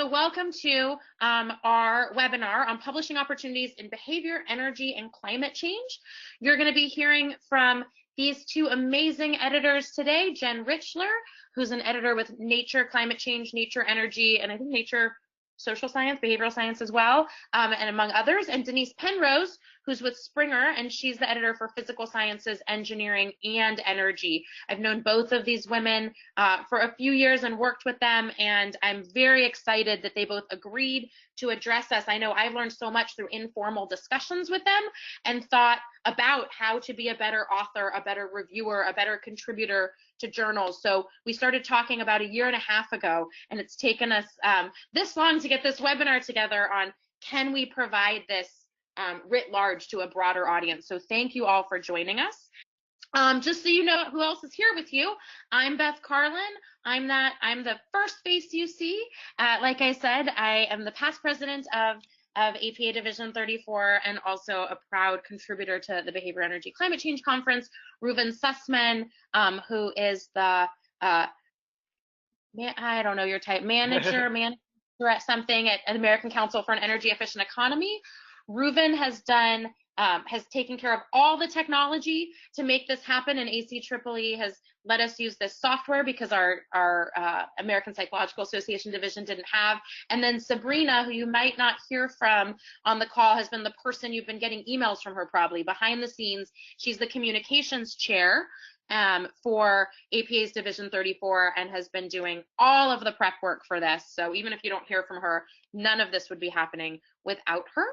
So welcome to our webinar on publishing opportunities in behavior, energy, and climate change. You're going to be hearing from these two amazing editors today, Jenn Richler, who's an editor with Nature, Climate Change, Nature, Energy, and I think Nature, Social Science, Behavioral Science as well, and among others, and Denise Penrose, who's with Springer, and she's the editor for Physical Sciences, Engineering, and Energy. I've known both of these women for a few years and worked with them, and I'm very excited that they both agreed to address us. I know I've learned so much through informal discussions with them and thought about how to be a better author, a better reviewer, a better contributor to journals. So we started talking about a year and a half ago, and it's taken us this long to get this webinar together on can we provide this writ large to a broader audience. So thank you all for joining us. Just so you know who else is here with you, I'm Beth Karlin. I'm the first face you see. Like I said, I am the past president of APA Division 34 and also a proud contributor to the Behavior, Energy, Climate Change Conference. Reuven Sussman, who is the I don't know your type, manager at something at the American Council for an Energy Efficient Economy. Reuven has taken care of all the technology to make this happen, and ACEEE has let us use this software because our American Psychological Association division didn't have. And then Sabrina, who you might not hear from on the call, has been the person you've been getting emails from her probably behind the scenes. She's the communications chair for APA's Division 34 and has been doing all of the prep work for this. So even if you don't hear from her, none of this would be happening without her.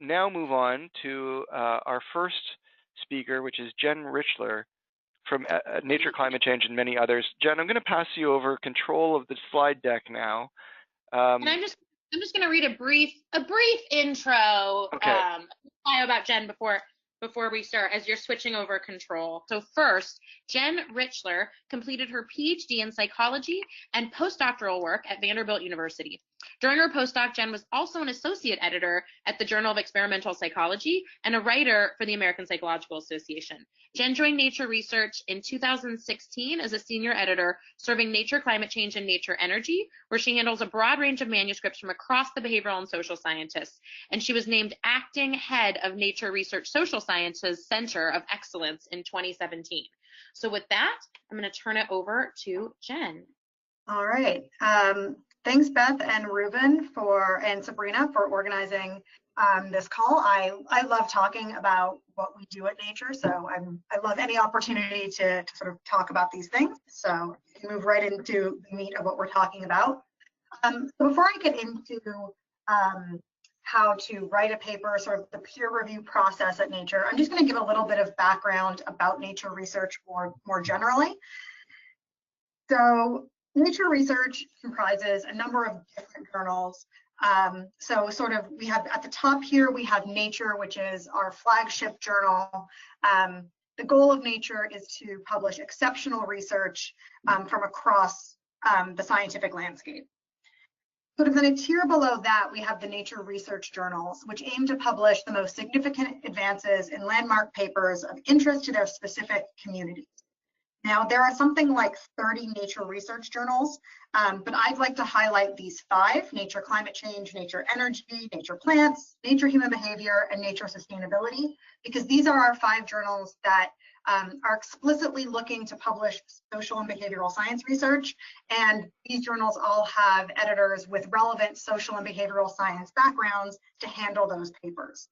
Now move on to our first speaker, which is Jenn Richler from Nature, Climate Change, and many others. Jenn, I'm going to pass you over control of the slide deck now. And I'm just going to read a brief intro bio about Jenn before we start, as you're switching over control. So first, Jenn Richler completed her PhD in psychology and postdoctoral work at Vanderbilt University. During her postdoc, Jenn was also an associate editor at the Journal of Experimental Psychology and a writer for the American Psychological Association. Jenn joined Nature Research in 2016 as a senior editor, serving Nature, Climate Change, and Nature Energy, where she handles a broad range of manuscripts from across the behavioral and social scientists. And she was named acting head of Nature Research Social Sciences Center of Excellence in 2017. So with that, I'm going to turn it over to Jenn. All right. Thanks, Beth and Reuven and Sabrina for organizing this call. I love talking about what we do at Nature, so I love any opportunity to sort of talk about these things. So we can move right into the meat of what we're talking about. So before I get into how to write a paper, sort of the peer review process at Nature, I'm just going to give a little bit of background about Nature Research more generally. So Nature Research comprises a number of different journals. So sort of we have at the top here, we have Nature, which is our flagship journal. The goal of Nature is to publish exceptional research from across the scientific landscape. Sort of then a tier below that, we have the Nature Research journals, which aim to publish the most significant advances in landmark papers of interest to their specific communities. Now, there are something like 30 Nature Research journals, but I'd like to highlight these 5: Nature Climate Change, Nature Energy, Nature Plants, Nature Human Behavior, and Nature Sustainability, because these are our 5 journals that are explicitly looking to publish social and behavioral science research. And these journals all have editors with relevant social and behavioral science backgrounds to handle those papers.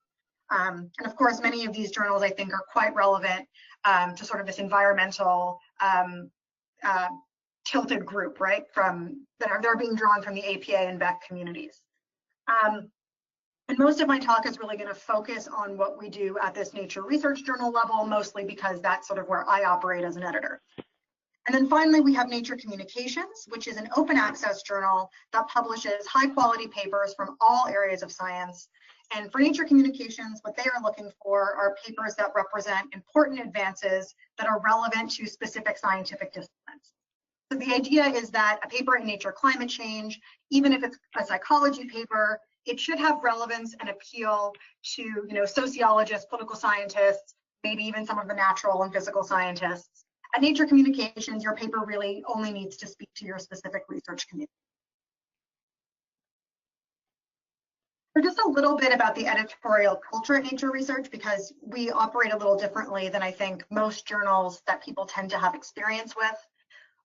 And of course, many of these journals, I think, are quite relevant to sort of this environmental tilted group, right? They're being drawn from the APA and BEC communities. And most of my talk is really going to focus on what we do at this Nature Research journal level, mostly because that's sort of where I operate as an editor. And then finally, we have Nature Communications, which is an open access journal that publishes high quality papers from all areas of science. And for Nature Communications, what they are looking for are papers that represent important advances that are relevant to specific scientific disciplines. So the idea is that a paper in Nature Climate Change, even if it's a psychology paper, it should have relevance and appeal to, sociologists, political scientists, maybe even some of the natural and physical scientists. At Nature Communications, your paper really only needs to speak to your specific research community. So just a little bit about the editorial culture at Nature Research, because we operate a little differently than I think most journals that people tend to have experience with.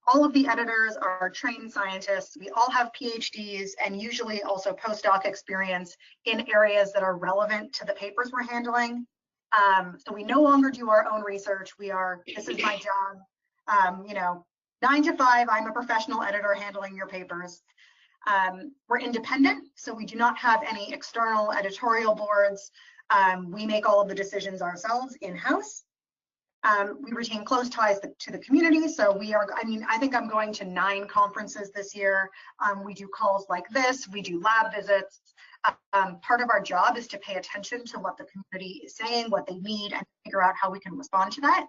All of the editors are trained scientists. We all have PhDs and usually also postdoc experience in areas that are relevant to the papers we're handling. So we no longer do our own research. This is my job. 9 to 5, I'm a professional editor handling your papers. We're independent, so we do not have any external editorial boards. We make all of the decisions ourselves in-house. We retain close ties to the community. So I think I'm going to 9 conferences this year. We do calls like this, we do lab visits. Part of our job is to pay attention to what the community is saying, what they need, and figure out how we can respond to that.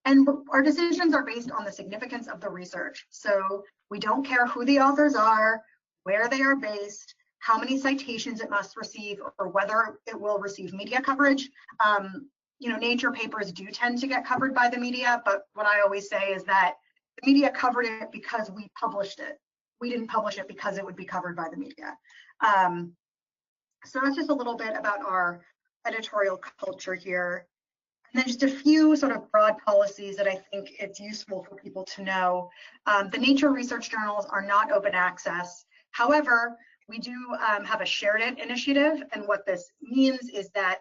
And our decisions are based on the significance of the research. So we don't care who the authors are, where they are based, how many citations it must receive, or whether it will receive media coverage. Nature papers do tend to get covered by the media, but what I always say is that the media covered it because we published it. We didn't publish it because it would be covered by the media. So that's just a little bit about our editorial culture here. And then just a few sort of broad policies that I think it's useful for people to know. The Nature research journals are not open access. However, we do have a shared it initiative. And what this means is that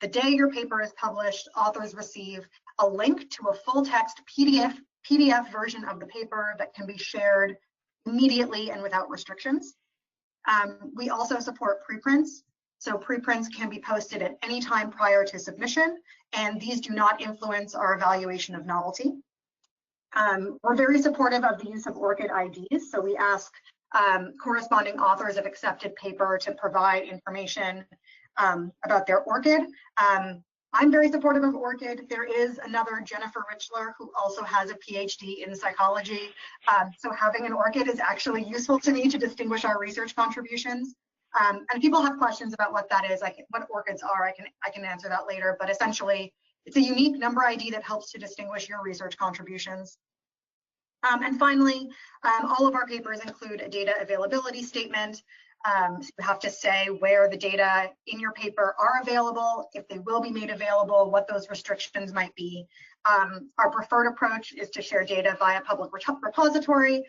the day your paper is published, authors receive a link to a full text PDF version of the paper that can be shared immediately and without restrictions. We also support preprints. So preprints can be posted at any time prior to submission, and these do not influence our evaluation of novelty. We're very supportive of the use of ORCID IDs. So we ask corresponding authors of accepted paper to provide information about their ORCID. I'm very supportive of ORCID. There is another Jennifer Richler who also has a PhD in psychology. So having an ORCID is actually useful to me to distinguish our research contributions. And if people have questions about what that is, what ORCIDs are, I can answer that later. But essentially, it's a unique number ID that helps to distinguish your research contributions. And finally, all of our papers include a data availability statement. So you have to say where the data in your paper are available, if they will be made available, what those restrictions might be. Our preferred approach is to share data via public repository,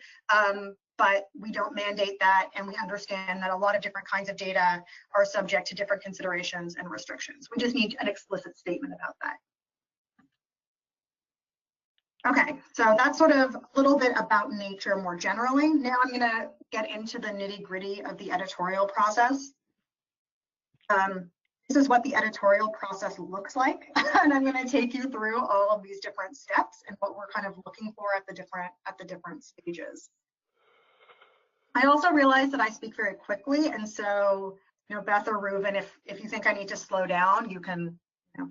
but we don't mandate that, and we understand that a lot of different kinds of data are subject to different considerations and restrictions. We just need an explicit statement about that. Okay, so that's sort of a little bit about Nature more generally. Now I'm going to get into the nitty-gritty of the editorial process. This is what the editorial process looks like, and I'm going to take you through all of these different steps and what we're kind of looking for at the different stages. I also realize that I speak very quickly, and so Beth or Reuven, if you think I need to slow down, you can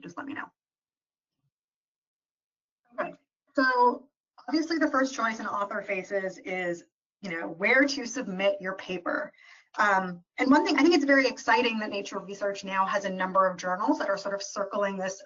just let me know. Okay. So obviously the first choice an author faces is, where to submit your paper. And one thing, I think it's very exciting that Nature Research now has a number of journals that are sort of circling this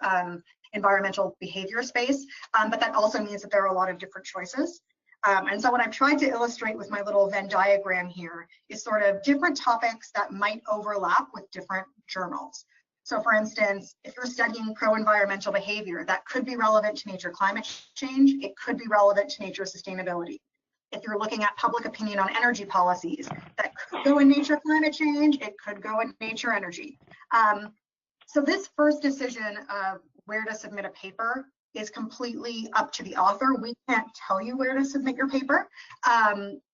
environmental behavior space, but that also means that there are a lot of different choices. And so what I've tried to illustrate with my little Venn diagram here is sort of different topics that might overlap with different journals. So for instance, if you're studying pro-environmental behavior, that could be relevant to nature climate change. It could be relevant to nature sustainability. If you're looking at public opinion on energy policies, that could go in nature climate change. It could go in nature energy. So this first decision of where to submit a paper is completely up to the author. We can't tell you where to submit your paper.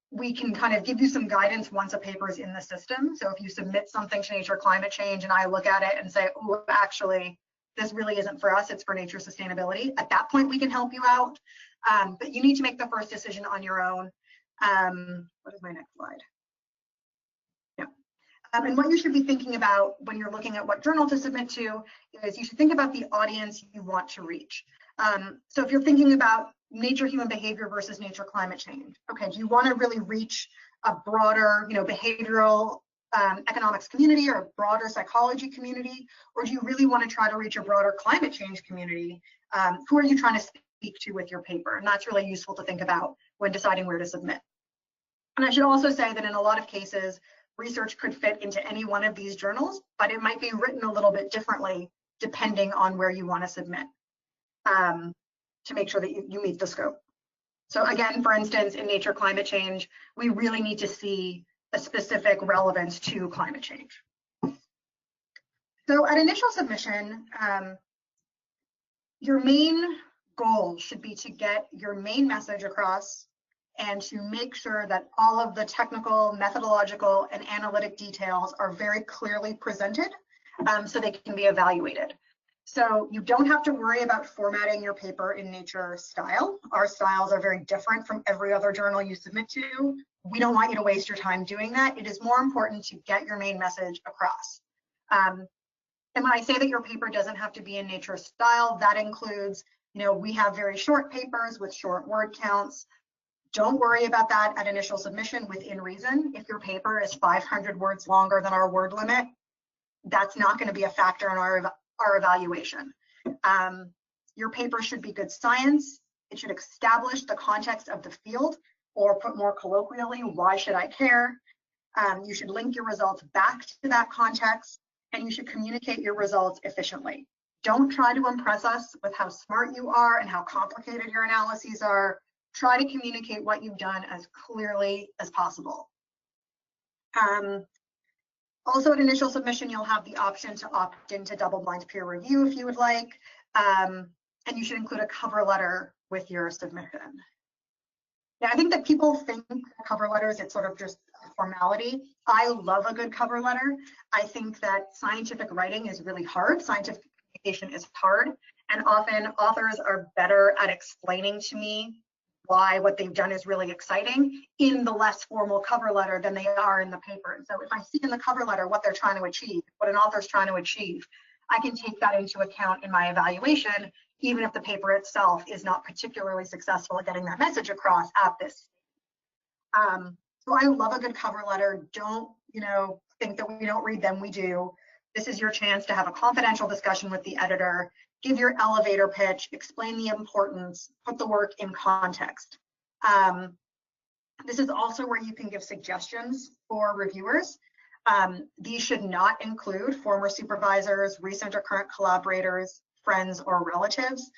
We can kind of give you some guidance once a paper is in the system. So if you submit something to nature climate change and I look at it and say, oh, actually, this really isn't for us, it's for nature sustainability, at that point we can help you out. But you need to make the first decision on your own. What is my next slide? Yeah. And what you should be thinking about when you're looking at what journal to submit to is you should think about the audience you want to reach. So if you're thinking about nature human behavior versus nature climate change, okay, do you want to really reach a broader, behavioral economics community or a broader psychology community, or do you really want to try to reach a broader climate change community? Who are you trying to speak to with your paper? And that's really useful to think about when deciding where to submit. And I should also say that in a lot of cases, research could fit into any one of these journals, but it might be written a little bit differently depending on where you want to submit to make sure that you meet the scope. So again, for instance, in Nature Climate Change, we really need to see a specific relevance to climate change. So at initial submission, your main goal should be to get your main message across and to make sure that all of the technical, methodological, and analytic details are very clearly presented so they can be evaluated. So you don't have to worry about formatting your paper in Nature style. Our styles are very different from every other journal you submit to. We don't want you to waste your time doing that. It is more important to get your main message across. And when I say that your paper doesn't have to be in Nature style, that includes, we have very short papers with short word counts. Don't worry about that at initial submission within reason. If your paper is 500 words longer than our word limit, that's not going to be a factor in our evaluation. Your paper should be good science. It should establish the context of the field, or put more colloquially, why should I care? You should link your results back to that context, and you should communicate your results efficiently. Don't try to impress us with how smart you are and how complicated your analyses are. Try to communicate what you've done as clearly as possible. Also at initial submission, you'll have the option to opt into double-blind peer review if you would like, and you should include a cover letter with your submission. Now, I think that people think cover letters, it's sort of just a formality. I love a good cover letter. I think that scientific writing is really hard. Scientific communication is hard, and often authors are better at explaining to me why what they've done is really exciting in the less formal cover letter than they are in the paper. And so if I see in the cover letter what they're trying to achieve, what an author's trying to achieve, I can take that into account in my evaluation, even if the paper itself is not particularly successful at getting that message across at this. So I love a good cover letter. Don't, think that we don't read them, we do. This is your chance to have a confidential discussion with the editor, give your elevator pitch, explain the importance, put the work in context. This is also where you can give suggestions for reviewers. These should not include former supervisors, recent or current collaborators, friends, or relatives.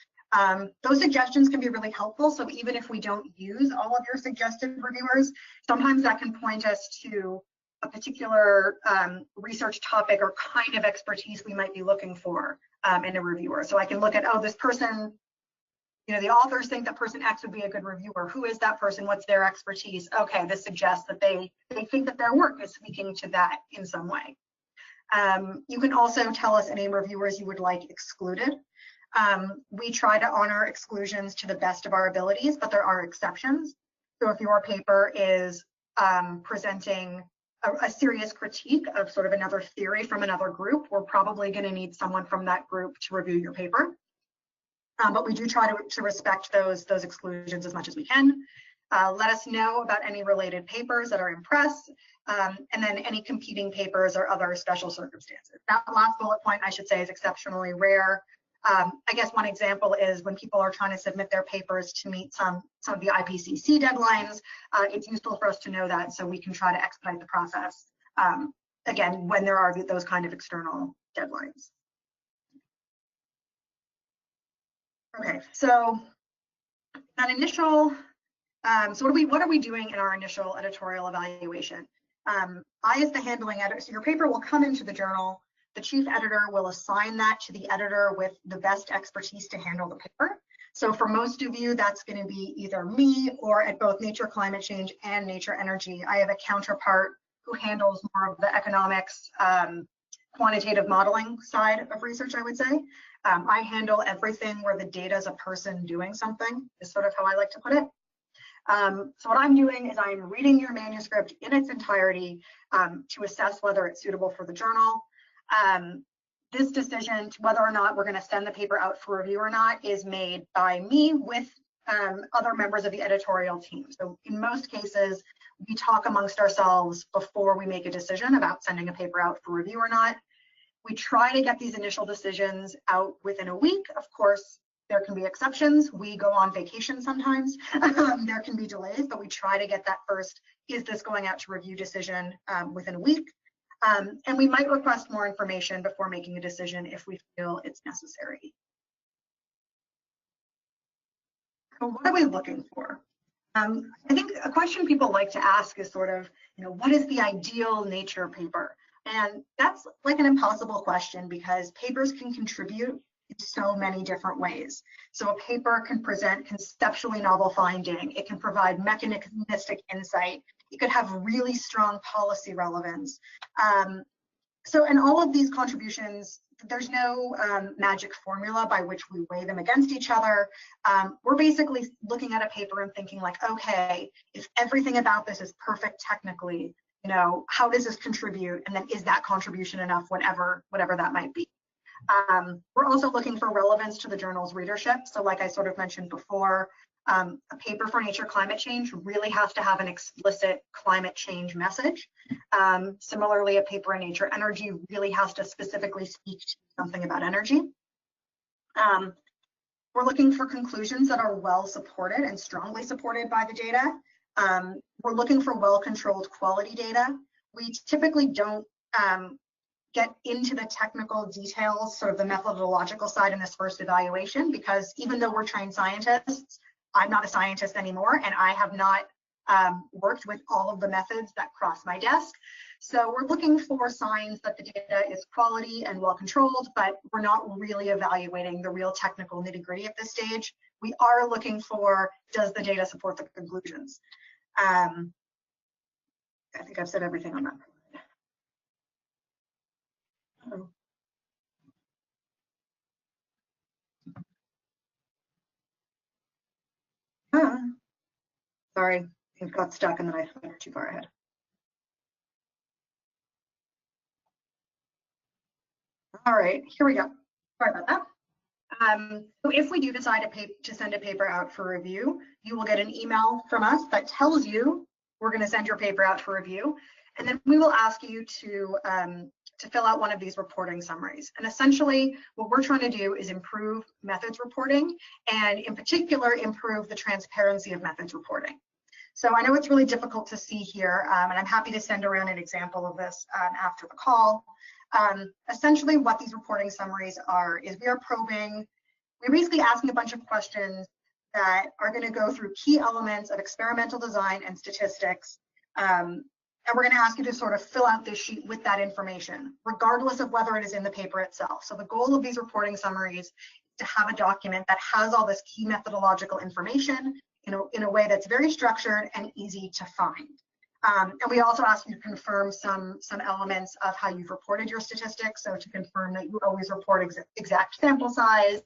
Those suggestions can be really helpful. So even if we don't use all of your suggested reviewers, sometimes that can point us to a particular research topic or kind of expertise we might be looking for in a reviewer. So I can look at, oh, this person, the authors think that person X would be a good reviewer. Who is that person? What's their expertise? Okay, this suggests that they think that their work is speaking to that in some way. You can also tell us any reviewers you would like excluded. We try to honor exclusions to the best of our abilities, but there are exceptions. So if your paper is presenting a serious critique of sort of another theory from another group, we're probably going to need someone from that group to review your paper. But we do try to respect those exclusions as much as we can. Let us know about any related papers that are in press, and then any competing papers or other special circumstances. That last bullet point, I should say, is exceptionally rare. I guess one example is when people are trying to submit their papers to meet some of the IPCC deadlines, it's useful for us to know that so we can try to expedite the process, again, when there are those kind of external deadlines. Okay, so that initial, so what are we doing in our initial editorial evaluation? I, as the handling editor, so your paper will come into the journal. The chief editor will assign that to the editor with the best expertise to handle the paper. So for most of you, that's going to be either me or at both Nature Climate Change and Nature Energy. I have a counterpart who handles more of the economics, quantitative modeling side of research, I would say. I handle everything where the data is a person doing something, is sort of how I like to put it. So what I'm doing is I'm reading your manuscript in its entirety to assess whether it's suitable for the journal. This decision to whether or not we're going to send the paper out for review or not is made by me with other members of the editorial team. So in most cases, we talk amongst ourselves before we make a decision about sending a paper out for review or not. We try to get these initial decisions out within a week. Of course, There can be exceptions. We go on vacation sometimes. There can be delays, but we try to get that first, is this going out to review decision within a week? And we might request more information before making a decision if we feel it's necessary. So what are we looking for? I think a question people like to ask is sort of, what is the ideal Nature paper? And that's like an impossible question because papers can contribute in so many different ways. So a paper can present conceptually novel finding. It can provide mechanistic insight. It could have really strong policy relevance. And all of these contributions, there's no magic formula by which we weigh them against each other. We're basically looking at a paper and thinking like, okay, if everything about this is perfect technically, how does this contribute? And then is that contribution enough, whatever that might be? We're also looking for relevance to the journal's readership. So like I sort of mentioned before, a paper for Nature Climate Change really has to have an explicit climate change message. Similarly, a paper in Nature Energy really has to specifically speak to something about energy. We're looking for conclusions that are well supported and strongly supported by the data. We're looking for well-controlled quality data. We typically don't get into the technical details, sort of the methodological side in this first evaluation, because even though we're trained scientists, I'm not a scientist anymore, and I have not worked with all of the methods that cross my desk. So we're looking for signs that the data is quality and well controlled, but we're not really evaluating the real technical nitty-gritty at this stage. We are looking for, does the data support the conclusions? I think I've said everything on that. Sorry, it got stuck and then I went too far ahead. All right, here we go. Sorry about that. So if we do decide to send a paper out for review, you will get an email from us that tells you we're going to send your paper out for review, and then we will ask you to fill out one of these reporting summaries. And essentially, what we're trying to do is improve methods reporting, and in particular, improve the transparency of methods reporting. So I know it's really difficult to see here, and I'm happy to send around an example of this after the call. Essentially, what these reporting summaries are is we're basically asking a bunch of questions that are going to go through key elements of experimental design and statistics. And we're going to ask you to sort of fill out this sheet with that information, regardless of whether it is in the paper itself. So the goal of these reporting summaries is to have a document that has all this key methodological information in a way that's very structured and easy to find. And we also ask you to confirm some elements of how you've reported your statistics. So to confirm that you always report exact sample size,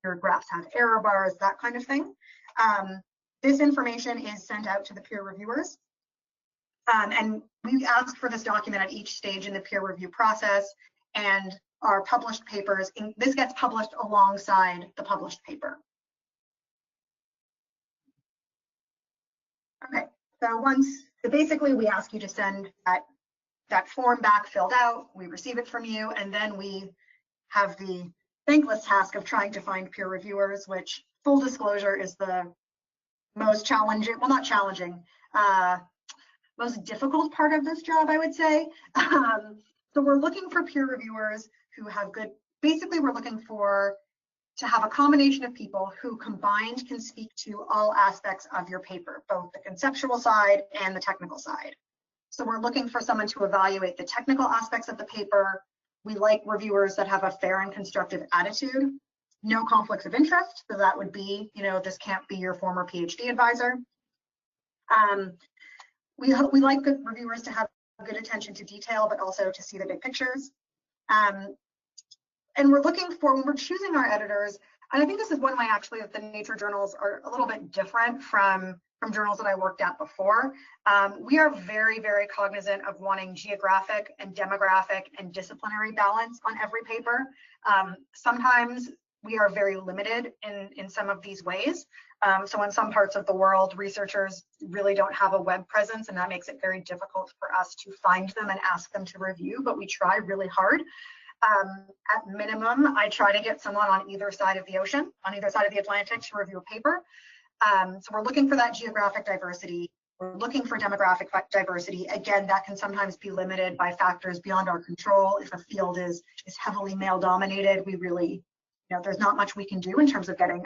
your graphs have error bars, that kind of thing. This information is sent out to the peer reviewers. And we ask for this document at each stage in the peer review process, and our published papers, this gets published alongside the published paper. Okay, so basically we ask you to send that form back filled out, we receive it from you, and then we have the thankless task of trying to find peer reviewers, which, full disclosure, is the most challenging, well, not challenging, most difficult part of this job, I would say. So we're looking for peer reviewers who have basically we're looking to have a combination of people who combined can speak to all aspects of your paper, both the conceptual side and the technical side. So we're looking for someone to evaluate the technical aspects of the paper. We like reviewers that have a fair and constructive attitude, no conflicts of interest. So that would be, this can't be your former PhD advisor. We like good reviewers to have good attention to detail, but also to see the big pictures. And we're looking for, when we're choosing our editors, and I think this is one way actually that the Nature journals are a little bit different from journals that I worked at before. We are very, very cognizant of wanting geographic and demographic and disciplinary balance on every paper. Sometimes we are very limited in some of these ways. So in some parts of the world, researchers really don't have a web presence, and that makes it very difficult for us to find them and ask them to review, but we try really hard. At minimum, I try to get someone on either side of the ocean, on either side of the Atlantic, to review a paper. So we're looking for that geographic diversity. We're looking for demographic diversity. Again, that can sometimes be limited by factors beyond our control. If a field is heavily male dominated, we really, there's not much we can do in terms of getting,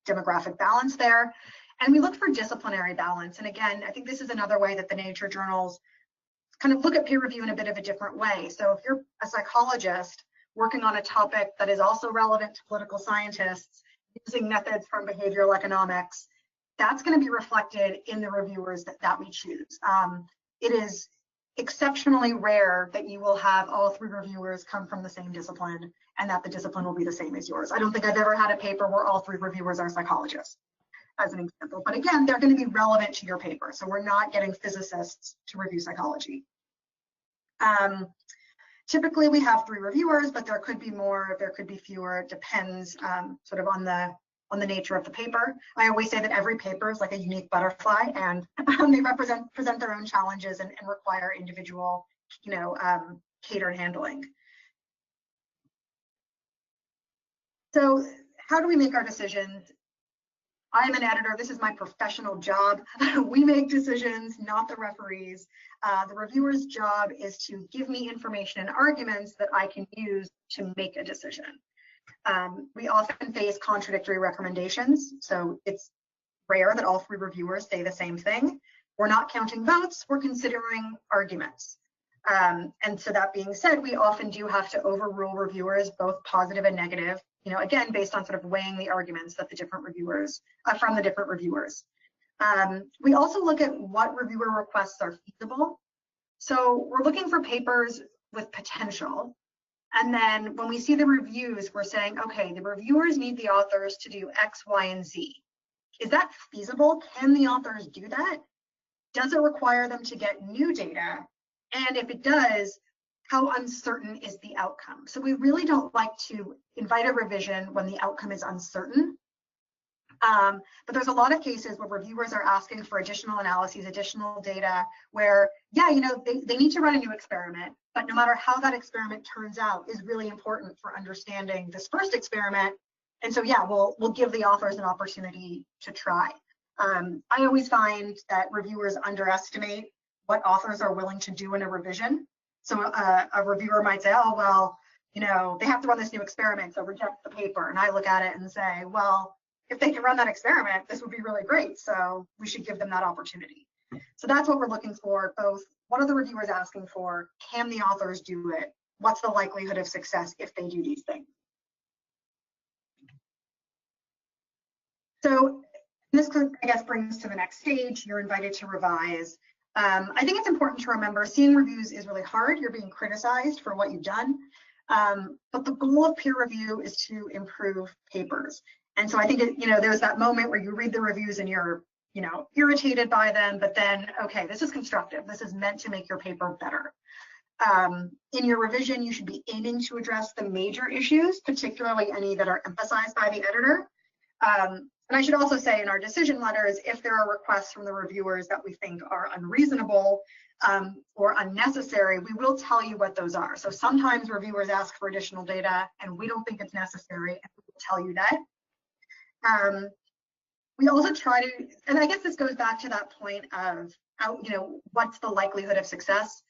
demographic balance there. And we look for disciplinary balance. And again, I think this is another way that the nature journals kind of look at peer review in a bit of a different way. So if you're a psychologist working on a topic that is also relevant to political scientists, using methods from behavioral economics, that's going to be reflected in the reviewers that we choose. It is exceptionally rare that you will have all 3 reviewers come from the same discipline and that the discipline will be the same as yours. I don't think I've ever had a paper where all 3 reviewers are psychologists, as an example. But again, they're going to be relevant to your paper. So we're not getting physicists to review psychology. Typically we have 3 reviewers, but there could be more, there could be fewer. It depends sort of on the nature of the paper. I always say that every paper is like a unique butterfly, and they present their own challenges and require individual, catered handling. So how do we make our decisions? I am an editor. This is my professional job. We make decisions, not the referees. The reviewer's job is to give me information and arguments that I can use to make a decision. We often face contradictory recommendations, so it's rare that all 3 reviewers say the same thing. We're not counting votes, we're considering arguments. And so that being said, we often do have to overrule reviewers, both positive and negative, again, based on sort of weighing the arguments that the different reviewers, from the different reviewers. We also look at what reviewer requests are feasible. So we're looking for papers with potential. And then when we see the reviews, we're saying, okay, the reviewers need the authors to do X, Y, and Z. Is that feasible? Can the authors do that? Does it require them to get new data? And if it does, how uncertain is the outcome? So we really don't like to invite a revision when the outcome is uncertain. But there's a lot of cases where reviewers are asking for additional analyses, additional data, where, yeah, they need to run a new experiment, but no matter how that experiment turns out is really important for understanding this first experiment. And so, yeah, we'll give the authors an opportunity to try. I always find that reviewers underestimate what authors are willing to do in a revision. So a reviewer might say, oh, well, they have to run this new experiment, so reject the paper. And I look at it and say, well, if they can run that experiment, this would be really great. So we should give them that opportunity. So that's what we're looking for, both what are the reviewers asking for? Can the authors do it? What's the likelihood of success if they do these things? So this, I guess, brings to the next stage. You're invited to revise. I think it's important to remember seeing reviews is really hard. You're being criticized for what you've done. But the goal of peer review is to improve papers. And so I think, there's that moment where you read the reviews and you're, irritated by them, but then, okay, this is constructive. This is meant to make your paper better. In your revision, you should be aiming to address the major issues, particularly any that are emphasized by the editor. And I should also say in our decision letters, if there are requests from the reviewers that we think are unreasonable or unnecessary, we will tell you what those are. So sometimes reviewers ask for additional data and we don't think it's necessary, and we will tell you that. We also try to, and I guess this goes back to that point of how, what's the likelihood of success?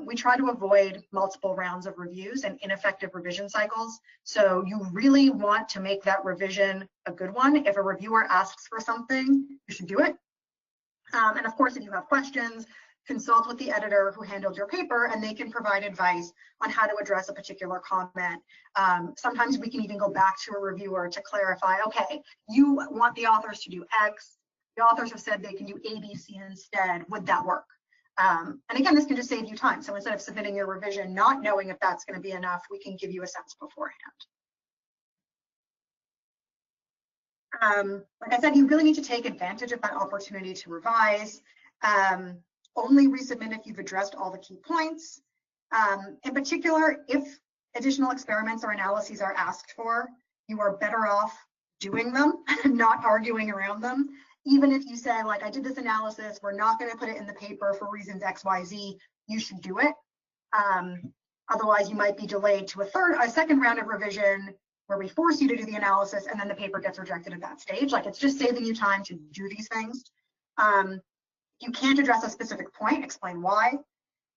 We try to avoid multiple rounds of reviews and ineffective revision cycles. So you really want to make that revision a good one. If a reviewer asks for something, you should do it. And of course, if you have questions, consult with the editor who handled your paper, and they can provide advice on how to address a particular comment. Sometimes we can even go back to a reviewer to clarify, okay, you want the authors to do X. The authors have said they can do A, B, C instead. Would that work? And again, this can just save you time. So instead of submitting your revision, not knowing if that's going to be enough, we can give you a sense beforehand. Like I said, you really need to take advantage of that opportunity to revise. Only resubmit if you've addressed all the key points. In particular, if additional experiments or analyses are asked for, you are better off doing them and not arguing around them. Even if you say, like, I did this analysis, we're not going to put it in the paper for reasons X, Y, Z, you should do it. Otherwise, you might be delayed to a second round of revision where we force you to do the analysis and then the paper gets rejected at that stage. Like, it's just saving you time to do these things. You can't address a specific point, explain why.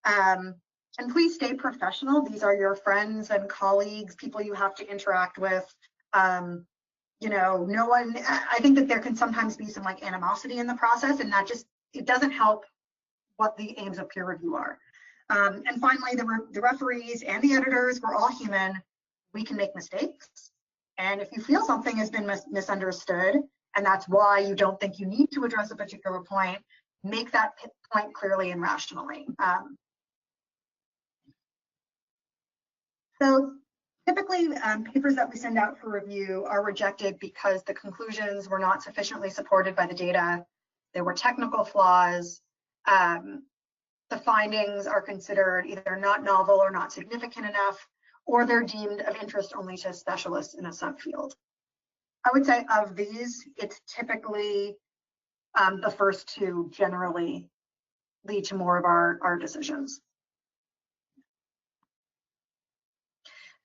And please stay professional. These are your friends and colleagues, people you have to interact with. You know, no one, I think that there can sometimes be some like animosity in the process, and that just, it doesn't help what the aims of peer review are. And finally, the referees and the editors, we're all human. We can make mistakes. And if you feel something has been misunderstood, and that's why you don't think you need to address a particular point, make that point clearly and rationally. So typically, papers that we send out for review are rejected because the conclusions were not sufficiently supported by the data. There were technical flaws. The findings are considered either not novel or not significant enough, or they're deemed of interest only to specialists in a subfield. I would say of these, it's typically the first two generally lead to more of our decisions.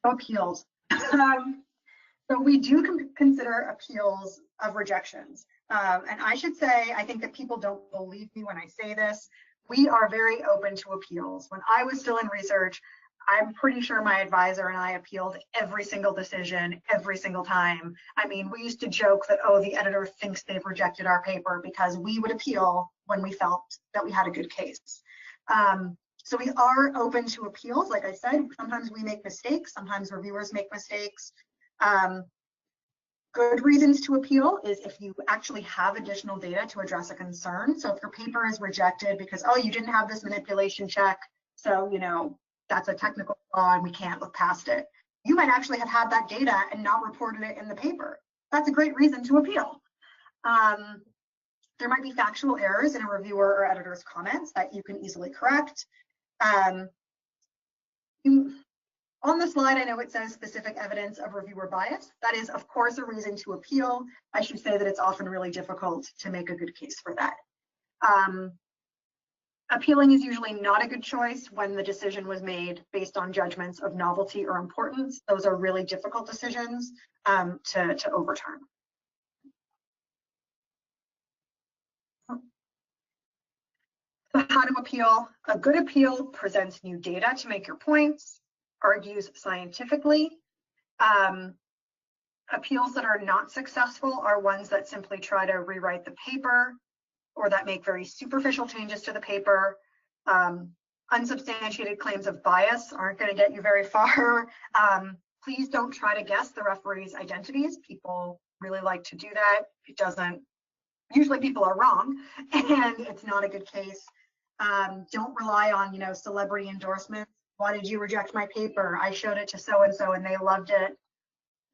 So appeals. So we do consider appeals of rejections. And I should say, I think that people don't believe me when I say this. We are very open to appeals. When I was still in research, I'm pretty sure my advisor and I appealed every single decision, every single time. I mean, we used to joke that, oh, the editor thinks they've rejected our paper, because we would appeal when we felt that we had a good case. So we are open to appeals. Like I said, sometimes we make mistakes, sometimes reviewers make mistakes. Good reasons to appeal is if you actually have additional data to address a concern. So if your paper is rejected because, oh, you didn't have this manipulation check, so, you know, that's a technical flaw and we can't look past it. You might actually have had that data and not reported it in the paper. That's a great reason to appeal. There might be factual errors in a reviewer or editor's comments that you can easily correct. On the slide, I know it says specific evidence of reviewer bias. That is, of course, a reason to appeal. I should say that it's often really difficult to make a good case for that. Appealing is usually not a good choice when the decision was made based on judgments of novelty or importance. Those are really difficult decisions to overturn. So how to appeal? A good appeal presents new data to make your points, argues scientifically. Appeals that are not successful are ones that simply try to rewrite the paper or that make very superficial changes to the paper. Unsubstantiated claims of bias aren't going to get you very far. Please don't try to guess the referees' identities. People really like to do that. It doesn't, usually people are wrong and it's not a good case. Don't rely on, you know, celebrity endorsements. Why did you reject my paper? I showed it to so-and-so and they loved it.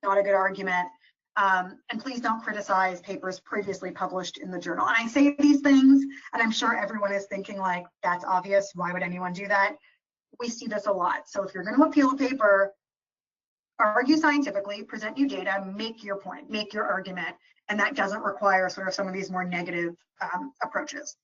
Not a good argument. And please don't criticize papers previously published in the journal. And I say these things, and I'm sure everyone is thinking like, that's obvious. Why would anyone do that? We see this a lot. So if you're going to appeal a paper, argue scientifically, present new data, make your point, make your argument. And that doesn't require sort of some of these more negative approaches.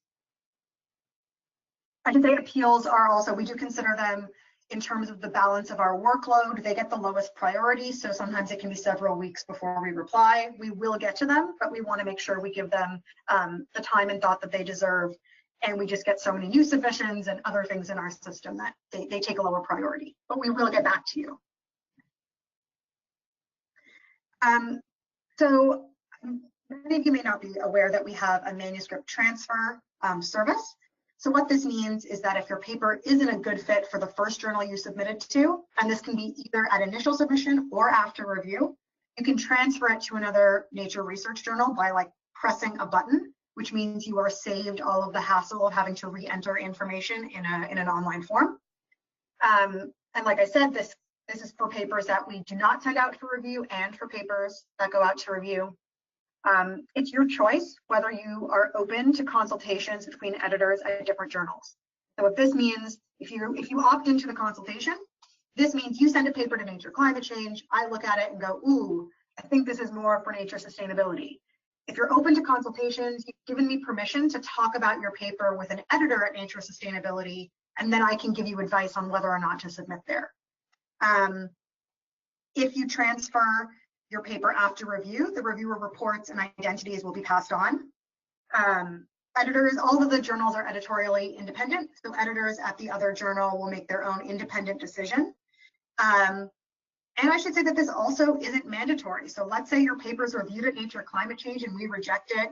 I should say appeals are also, we do consider them in terms of the balance of our workload. They get the lowest priority, so sometimes it can be several weeks before we reply. We will get to them, but we want to make sure we give them the time and thought that they deserve. And we just get so many new submissions and other things in our system that they take a lower priority, but we will get back to you. So many of you may not be aware that we have a manuscript transfer service. So what this means is that if your paper isn't a good fit for the first journal you submitted to, and this can be either at initial submission or after review, you can transfer it to another Nature research journal by like pressing a button, which means you are saved all of the hassle of having to re-enter information in an online form. And like I said, this is for papers that we do not send out for review and for papers that go out to review. It's your choice whether you are open to consultations between editors at different journals. So what this means, if you opt into the consultation, this means you send a paper to Nature Climate Change, I look at it and go, ooh, I think this is more for Nature Sustainability. If you're open to consultations, you've given me permission to talk about your paper with an editor at Nature Sustainability, and then I can give you advice on whether or not to submit there. If you transfer your paper after review, the reviewer reports and identities will be passed on. Editors, all of the journals are editorially independent, so editors at the other journal will make their own independent decision. And I should say that this also isn't mandatory. So let's say your paper is reviewed at Nature Climate Change and we reject it,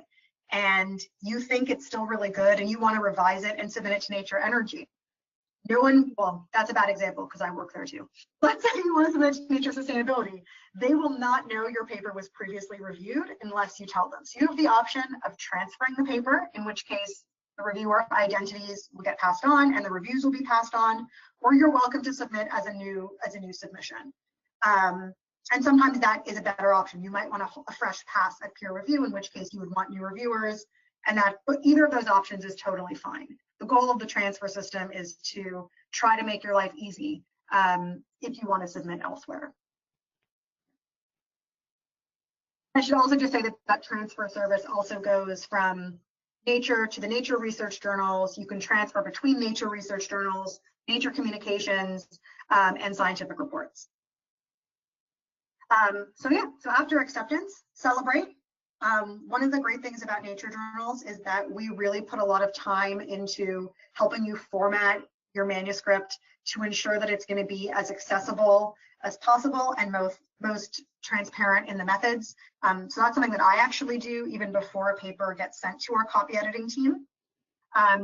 and you think it's still really good and you want to revise it and submit it to Nature Energy. No one, well, that's a bad example because I work there too. Let's say you want to submit to Nature Sustainability. They will not know your paper was previously reviewed unless you tell them. So you have the option of transferring the paper, in which case the reviewer identities will get passed on and the reviews will be passed on, or you're welcome to submit as a new submission. And sometimes that is a better option. You might want a fresh pass at peer review, in which case you would want new reviewers, and that, but either of those options is totally fine. The goal of the transfer system is to try to make your life easy if you want to submit elsewhere. I should also just say that that transfer service also goes from Nature to the Nature research journals. You can transfer between Nature research journals, Nature communications, and scientific reports. So after acceptance, celebrate. One of the great things about Nature journals is that we really put a lot of time into helping you format your manuscript to ensure that it's going to be as accessible as possible and most transparent in the methods. So that's something that I actually do even before a paper gets sent to our copy editing team.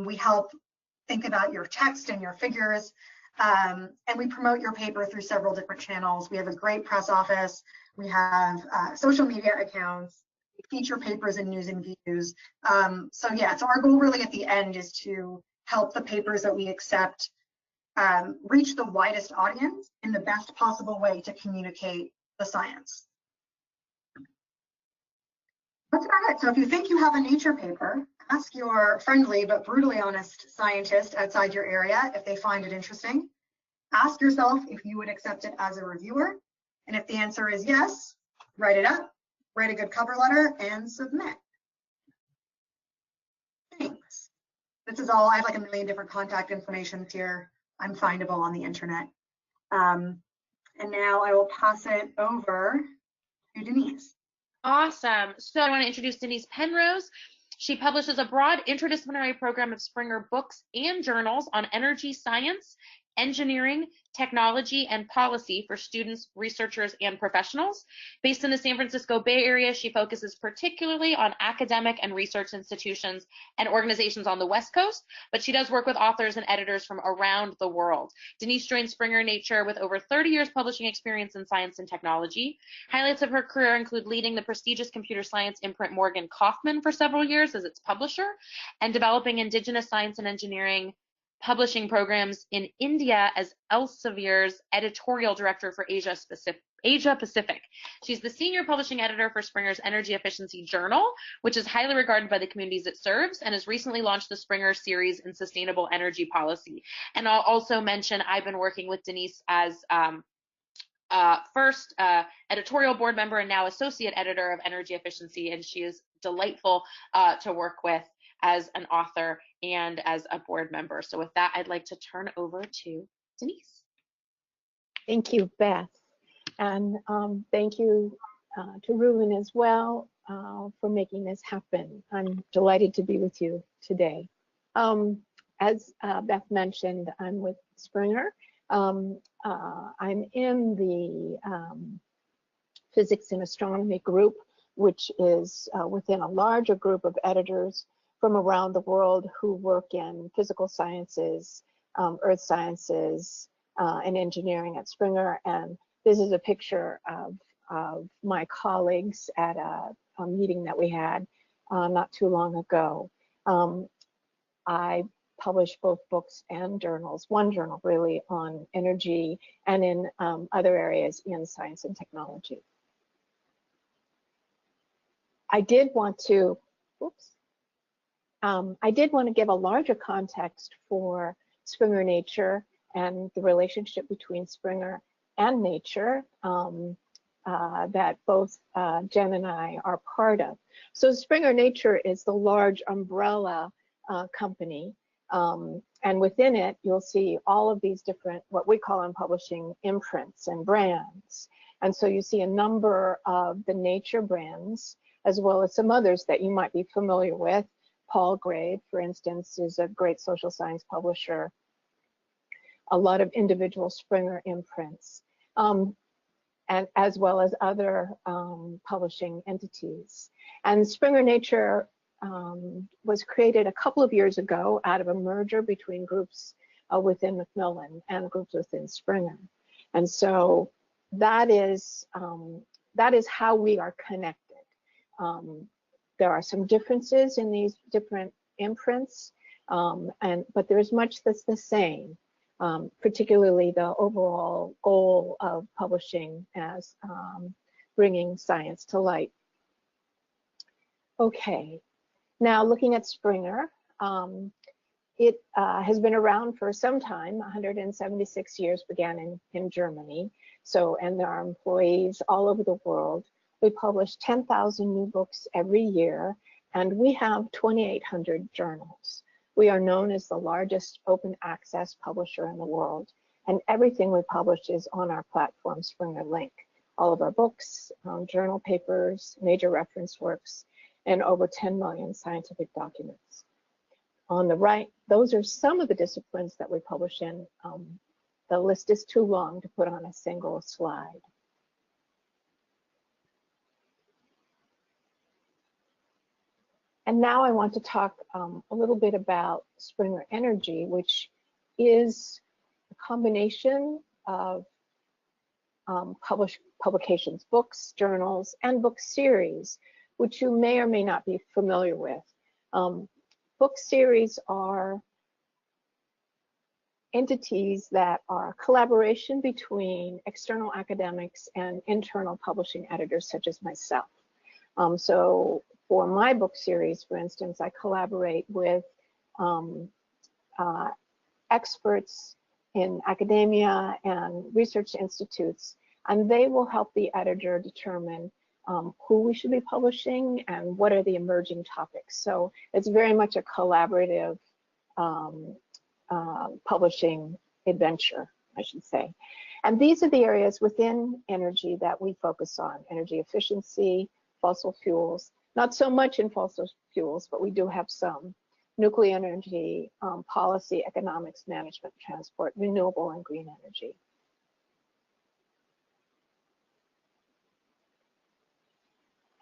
We help think about your text and your figures, and we promote your paper through several different channels. We have a great press office. We have social media accounts. We feature papers in news and views. So our goal really at the end is to help the papers that we accept reach the widest audience in the best possible way to communicate the science. That's about it. So if you think you have a Nature paper, ask your friendly but brutally honest scientist outside your area if they find it interesting. Ask yourself if you would accept it as a reviewer. And if the answer is yes, write it up, write a good cover letter, and submit. Thanks. This is all, I have like a million different contact information here. I'm findable on the internet. And now I will pass it over to Denise. Awesome. So I want to introduce Denise Penrose. She publishes a broad interdisciplinary program of Springer books and journals on energy science, engineering, technology, and policy for students, researchers, and professionals. Based in the San Francisco Bay Area, she focuses particularly on academic and research institutions and organizations on the West Coast, but she does work with authors and editors from around the world. Denise joined Springer Nature with over 30 years publishing experience in science and technology. Highlights of her career include leading the prestigious computer science imprint Morgan Kaufman for several years as its publisher, and developing indigenous science and engineering publishing programs in India as Elsevier's editorial director for Asia Pacific. She's the senior publishing editor for Springer's Energy Efficiency Journal, which is highly regarded by the communities it serves, and has recently launched the Springer series in sustainable energy policy. And I'll also mention I've been working with Denise as first editorial board member and now associate editor of Energy Efficiency, and she is delightful to work with as an author and as a board member. So with that, I'd like to turn over to Denise. Thank you, Beth. And thank you to Reuven as well for making this happen. I'm delighted to be with you today. As Beth mentioned, I'm with Springer. I'm in the physics and astronomy group, which is within a larger group of editors from around the world who work in physical sciences, earth sciences, and engineering at Springer. And this is a picture of my colleagues at a meeting that we had not too long ago. I publish both books and journals, one journal really on energy and in other areas in science and technology. I did want to give a larger context for Springer Nature and the relationship between Springer and Nature that both Jenn and I are part of. So Springer Nature is the large umbrella company And within it, you'll see all of these different, what we call in publishing, imprints and brands. And so you see a number of the Nature brands, as well as some others that you might be familiar with. Paul Grade, for instance, is a great social science publisher. A lot of individual Springer imprints, and as well as other publishing entities. And Springer Nature was created a couple of years ago out of a merger between groups within Macmillan and groups within Springer. And so that is how we are connected. There are some differences in these different imprints, but there's much that's the same, particularly the overall goal of publishing as bringing science to light. Okay, now looking at Springer, it has been around for some time. 176 years, began in Germany. So, and there are employees all over the world. We publish 10,000 new books every year, and we have 2,800 journals. We are known as the largest open access publisher in the world, and everything we publish is on our platform, Springer Link. All of our books, journal papers, major reference works, and over 10 million scientific documents. On the right, those are some of the disciplines that we publish in. The list is too long to put on a single slide. And now I want to talk a little bit about Springer Energy, which is a combination of publications, books, journals, and book series, which you may or may not be familiar with. Book series are entities that are a collaboration between external academics and internal publishing editors such as myself. So for my book series, for instance, I collaborate with experts in academia and research institutes, and they will help the editor determine who we should be publishing and what are the emerging topics. So it's very much a collaborative publishing adventure, I should say. And these are the areas within energy that we focus on: energy efficiency, fossil fuels, not so much in fossil fuels, but we do have some, nuclear energy, policy, economics, management, transport, renewable and green energy.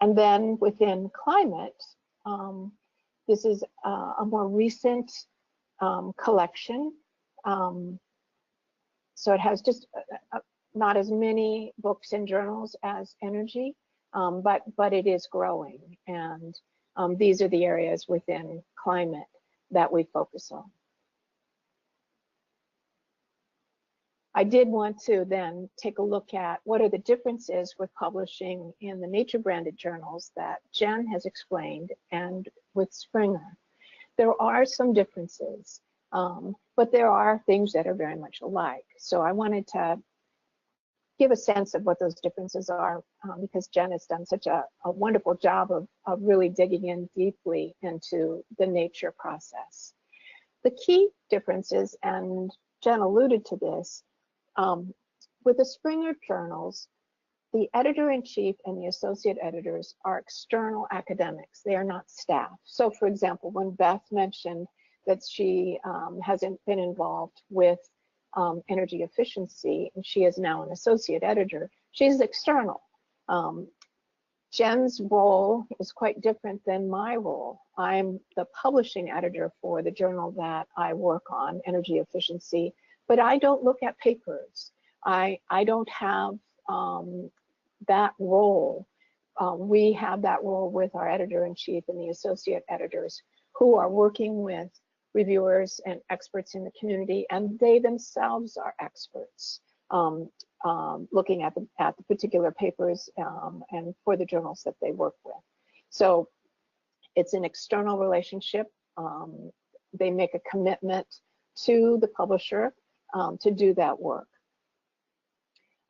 And then within climate, this is a more recent collection. So it has just not as many books and journals as energy, but it is growing. And these are the areas within climate that we focus on. I did want to then take a look at what are the differences with publishing in the Nature branded journals that Jenn has explained and with Springer. There are some differences, but there are things that are very much alike. So I wanted to give a sense of what those differences are because Jenn has done such a wonderful job of really digging in deeply into the Nature process. The key differences, and Jenn alluded to this, with the Springer journals, the editor-in-chief and the associate editors are external academics. They are not staff. So for example, when Beth mentioned that she hasn't been involved with energy efficiency, and she is now an associate editor, she's external. Jenn's role is quite different than my role. I'm the publishing editor for the journal that I work on, energy efficiency, but I don't look at papers. I don't have that role. We have that role with our editor-in-chief and the associate editors who are working with reviewers and experts in the community, and they themselves are experts looking at the particular papers and for the journals that they work with. So it's an external relationship. They make a commitment to the publisher to do that work.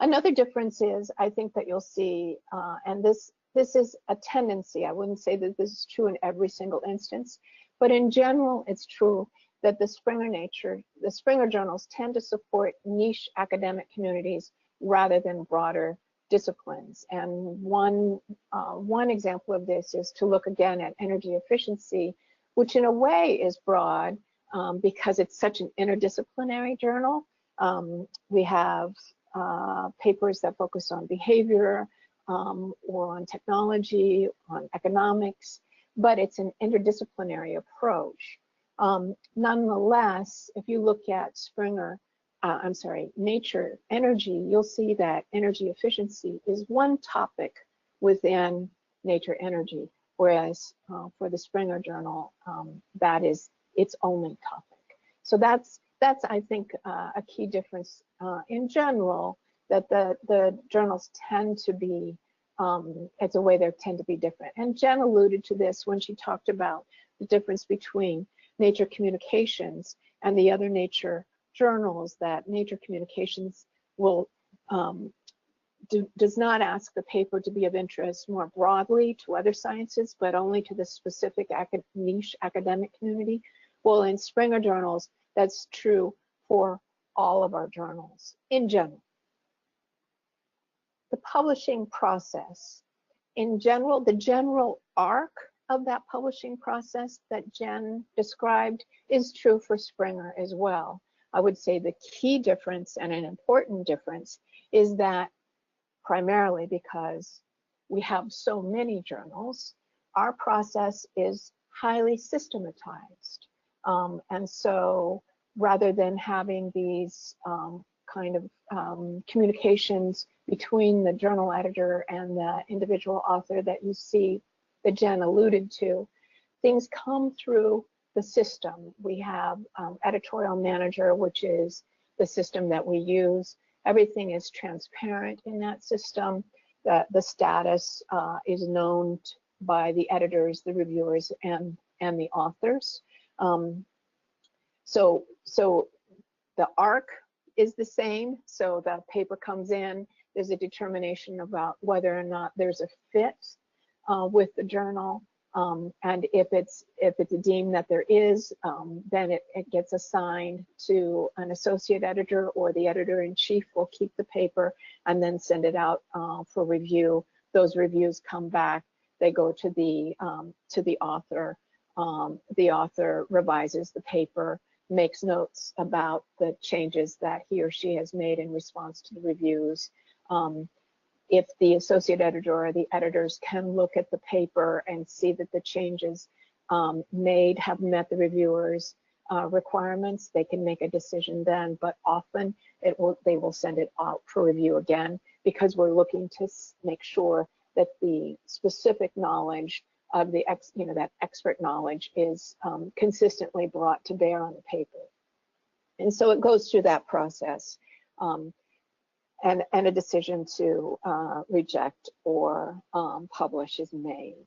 Another difference is, I think that you'll see, and this is a tendency, I wouldn't say that this is true in every single instance, but in general, it's true that the Springer journals tend to support niche academic communities rather than broader disciplines. And one example of this is to look again at energy efficiency, which in a way is broad because it's such an interdisciplinary journal. We have papers that focus on behavior or on technology, on economics, but it's an interdisciplinary approach. Nonetheless, if you look at Nature Energy, you'll see that energy efficiency is one topic within Nature Energy, whereas for the Springer Journal, that is its only topic. So that's I think a key difference in general, that the journals tend to be, it's a way they tend to be different. And Jenn alluded to this when she talked about the difference between Nature Communications and the other nature journals, that Nature Communications will does not ask the paper to be of interest more broadly to other sciences, but only to the specific niche academic community. Well, in Springer journals, that's true for all of our journals in general. The publishing process. In general, the general arc of that publishing process that Jenn described is true for Springer as well. I would say the key difference, and an important difference, is that primarily because we have so many journals, our process is highly systematized. And so rather than having these kind of communications between the journal editor and the individual author that you see that Jenn alluded to, things come through the system. We have editorial manager, which is the system that we use. Everything is transparent in that system. The status is known by the editors, the reviewers, and the authors. So the arc is the same. So the paper comes in, there's a determination about whether or not there's a fit with the journal. And if it's deemed that there is, then it gets assigned to an associate editor, or the editor-in-chief will keep the paper and then send it out for review. Those reviews come back, they go to the author. The author revises the paper, makes notes about the changes that he or she has made in response to the reviews. If the associate editor or the editors can look at the paper and see that the changes made have met the reviewers' requirements, they can make a decision then, but often they will send it out for review again, because we're looking to make sure that the specific knowledge of the that expert knowledge is consistently brought to bear on the paper. And so it goes through that process. And a decision to reject or publish is made.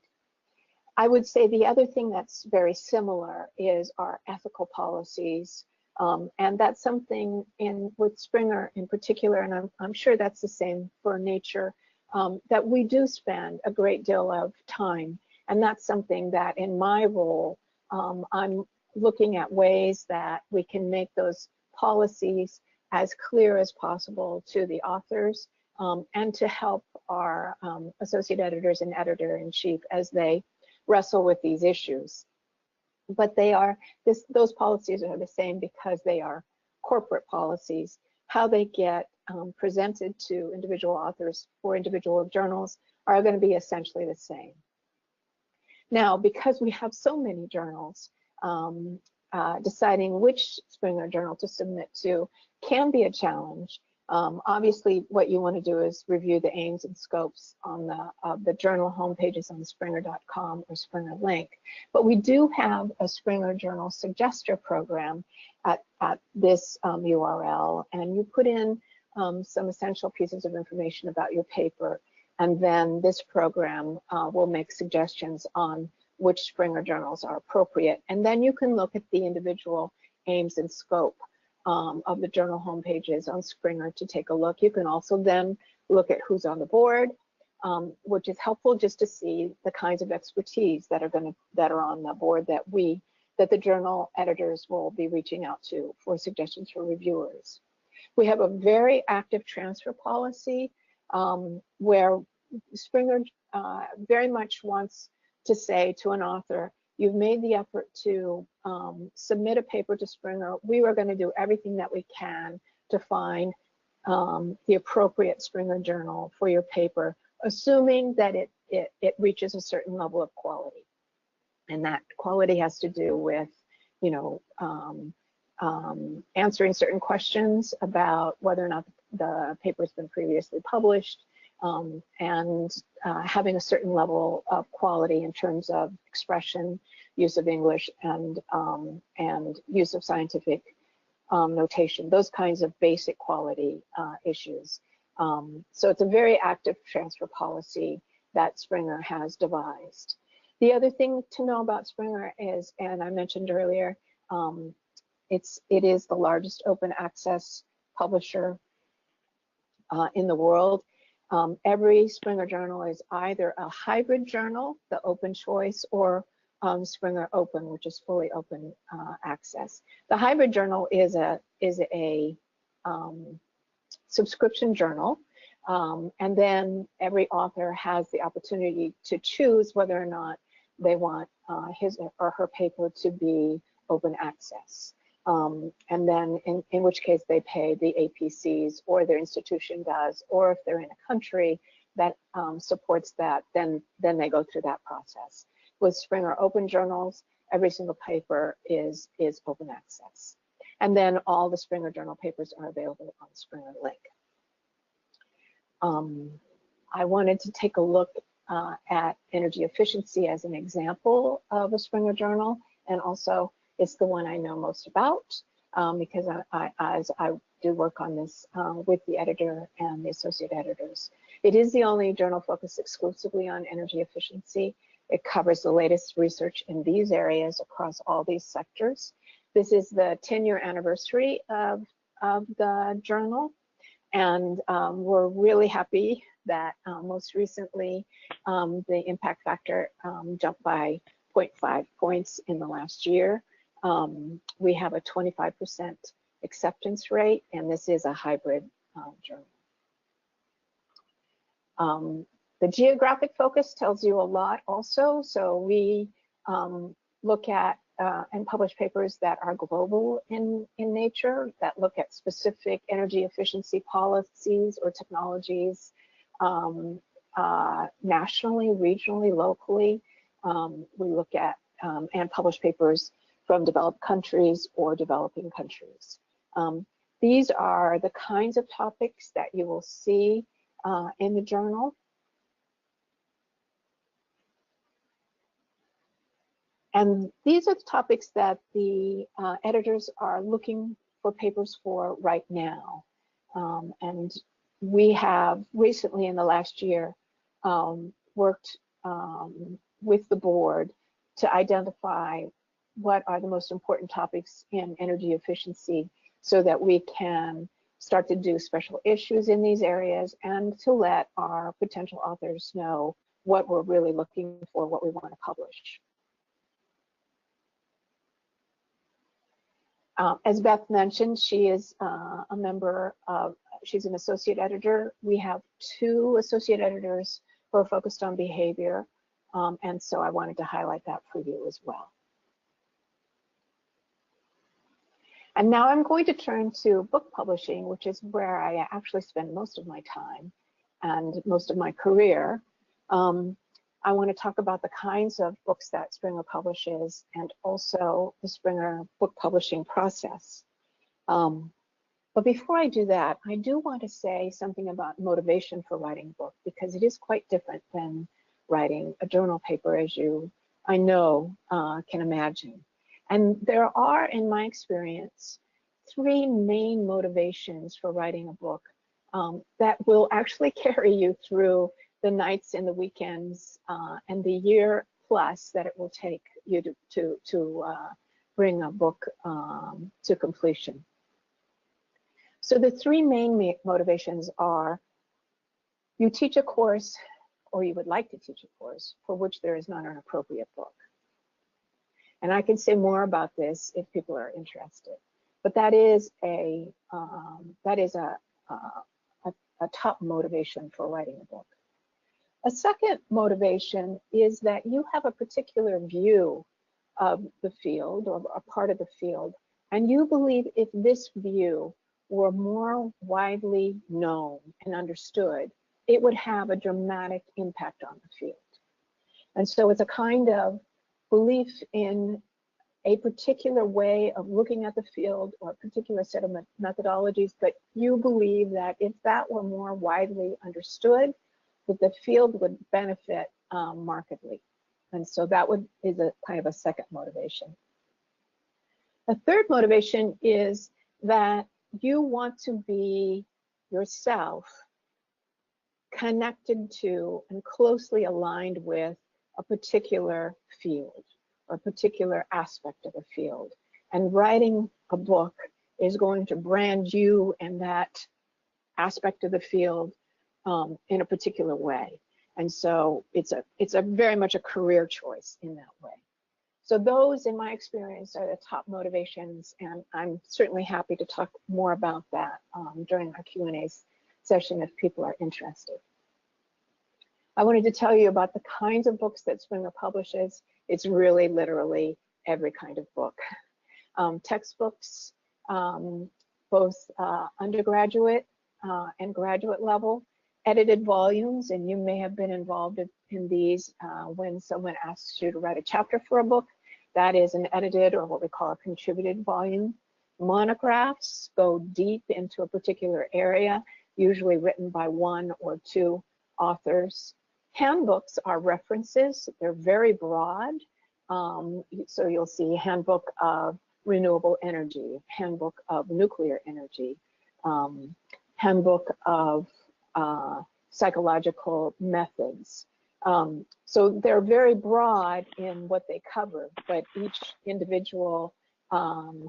I would say the other thing that's very similar is our ethical policies. And that's something with Springer in particular, and I'm sure that's the same for Nature, that we do spend a great deal of time. And that's something that in my role, I'm looking at ways that we can make those policies as clear as possible to the authors, and to help our associate editors and editor-in-chief as they wrestle with these issues. But those policies are the same because they are corporate policies. How they get presented to individual authors for individual journals are going to be essentially the same. Now, because we have so many journals, deciding which Springer journal to submit to can be a challenge. Obviously, what you want to do is review the aims and scopes on the journal homepages on springer.com or Springer Link. But we do have a Springer Journal Suggester program at this URL, and you put in some essential pieces of information about your paper, and then this program will make suggestions on which Springer journals are appropriate. And then you can look at the individual aims and scope of the journal homepages on Springer to take a look. You can also then look at who's on the board, which is helpful just to see the kinds of expertise that are on the board that we that the journal editors will be reaching out to for suggestions for reviewers. We have a very active transfer policy where Springer very much wants to say to an author, you've made the effort to submit a paper to Springer. We are going to do everything that we can to find the appropriate Springer journal for your paper, assuming that it reaches a certain level of quality. And that quality has to do with, you know, answering certain questions about whether or not the paper has been previously published, and having a certain level of quality in terms of expression, use of English, and use of scientific notation, those kinds of basic quality issues. So it's a very active transfer policy that Springer has devised. The other thing to know about Springer is, and I mentioned earlier, it is the largest open access publisher in the world. Every Springer journal is either a hybrid journal, the open choice, or Springer Open, which is fully open access. The hybrid journal is a subscription journal, and then every author has the opportunity to choose whether or not they want his or her paper to be open access. And then in which case they pay the APCs, or their institution does, or if they're in a country that supports that, then they go through that process. With Springer Open journals, every single paper is open access. And then all the Springer journal papers are available on Springer Link. I wanted to take a look at energy efficiency as an example of a Springer journal, and also it's the one I know most about because as I do work on this with the editor and the associate editors. It is the only journal focused exclusively on energy efficiency. It covers the latest research in these areas across all these sectors. This is the 10-year anniversary of the journal, and we're really happy that most recently the impact factor jumped by 0.5 points in the last year. We have a 25% acceptance rate, and this is a hybrid journal. The geographic focus tells you a lot also. So we look at and publish papers that are global in nature, that look at specific energy efficiency policies or technologies nationally, regionally, locally. We look at and publish papers from developed countries or developing countries. These are the kinds of topics that you will see in the journal. And these are the topics that the editors are looking for papers for right now. And we have recently in the last year worked with the board to identify what are the most important topics in energy efficiency so that we can start to do special issues in these areas and to let our potential authors know what we're really looking for, what we want to publish. As Beth mentioned, she is a member of, she's an associate editor. We have 2 associate editors who are focused on behavior, and so I wanted to highlight that for you as well. And now I'm going to turn to book publishing, which is where I actually spend most of my time and most of my career. I want to talk about the kinds of books that Springer publishes and also the Springer book publishing process. But before I do that, I do want to say something about motivation for writing a book, because it is quite different than writing a journal paper, as you, I know, can imagine. And there are, in my experience, 3 main motivations for writing a book that will actually carry you through the nights and the weekends and the year plus that it will take you to bring a book to completion. So the 3 main motivations are: you teach a course, or you would like to teach a course, for which there is not an appropriate book. And I can say more about this if people are interested. But that is a top motivation for writing a book. A second motivation is that you have a particular view of the field or a part of the field, and you believe if this view were more widely known and understood, it would have a dramatic impact on the field. And so it's a kind of belief in a particular way of looking at the field or a particular set of methodologies, but you believe that if that were more widely understood, that the field would benefit markedly. And so that is a kind of a second motivation. A third motivation is that you want to be yourself connected to and closely aligned with a particular field or a particular aspect of a field. And writing a book is going to brand you and that aspect of the field in a particular way. And so it's a very much a career choice in that way. So those, in my experience, are the top motivations, and I'm certainly happy to talk more about that during our Q&A session if people are interested. I wanted to tell you about the kinds of books that Springer publishes. It's really literally every kind of book. Textbooks, both undergraduate and graduate level, edited volumes, and you may have been involved in these when someone asks you to write a chapter for a book. That is an edited or what we call a contributed volume. Monographs go deep into a particular area, usually written by one or two authors. Handbooks are references. They're very broad. So you'll see handbook of renewable energy, handbook of nuclear energy, handbook of psychological methods. So they're very broad in what they cover, but each individual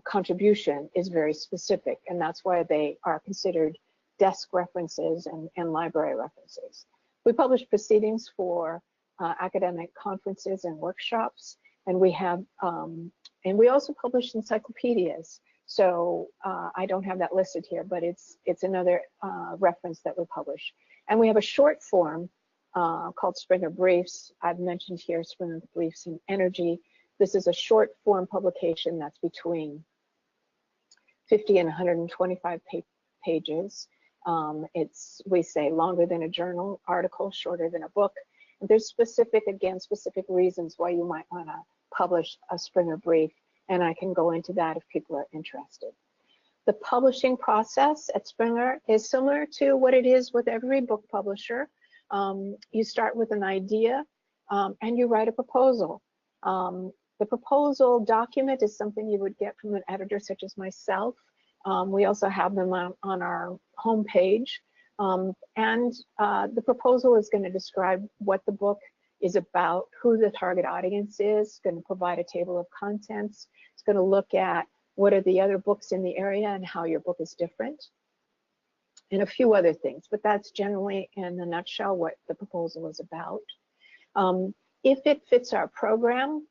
contribution is very specific, and that's why they are considered desk references and library references. We publish proceedings for academic conferences and workshops, and we also publish encyclopedias. So I don't have that listed here, but it's another reference that we publish. And we have a short form called Springer Briefs. I've mentioned here Springer Briefs in Energy. This is a short form publication that's between 50 and 125 pages. It's, we say, longer than a journal article, shorter than a book. And there's specific reasons why you might want to publish a Springer Brief, and I can go into that if people are interested. The publishing process at Springer is similar to what it is with every book publisher. You start with an idea and you write a proposal. The proposal document is something you would get from an editor such as myself. We also have them on our homepage. The proposal is going to describe what the book is about, who the target audience is, going to provide a table of contents. It's going to look at what are the other books in the area and how your book is different, and a few other things. But that's generally, in a nutshell, what the proposal is about. If it fits our program,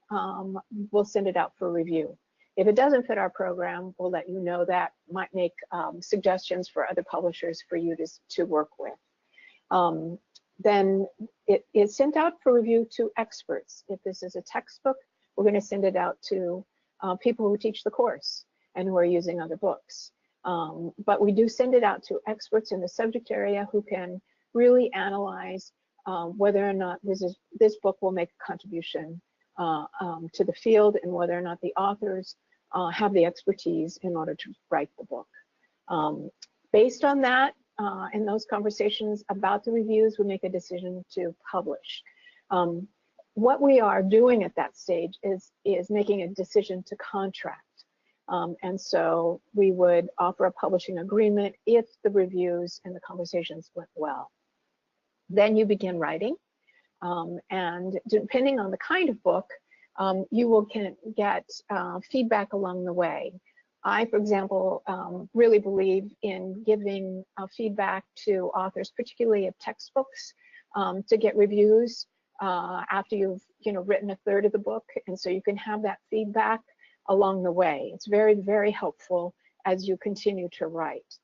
we'll send it out for review. If it doesn't fit our program, we'll let you know that. Might make suggestions for other publishers for you to work with. Then it is sent out for review to experts. If this is a textbook, we're going to send it out to people who teach the course and who are using other books. But we do send it out to experts in the subject area who can really analyze whether or not this book will make a contribution to the field, and whether or not the authors have the expertise in order to write the book. Based on that, in those conversations about the reviews, we make a decision to publish. What we are doing at that stage is making a decision to contract. And so we would offer a publishing agreement if the reviews and the conversations went well. Then you begin writing. And depending on the kind of book, you will get feedback along the way. I, for example, really believe in giving feedback to authors, particularly of textbooks, to get reviews. after you've written a third of the book, and so you can have that feedback along the way. It's very, very helpful as you continue to write.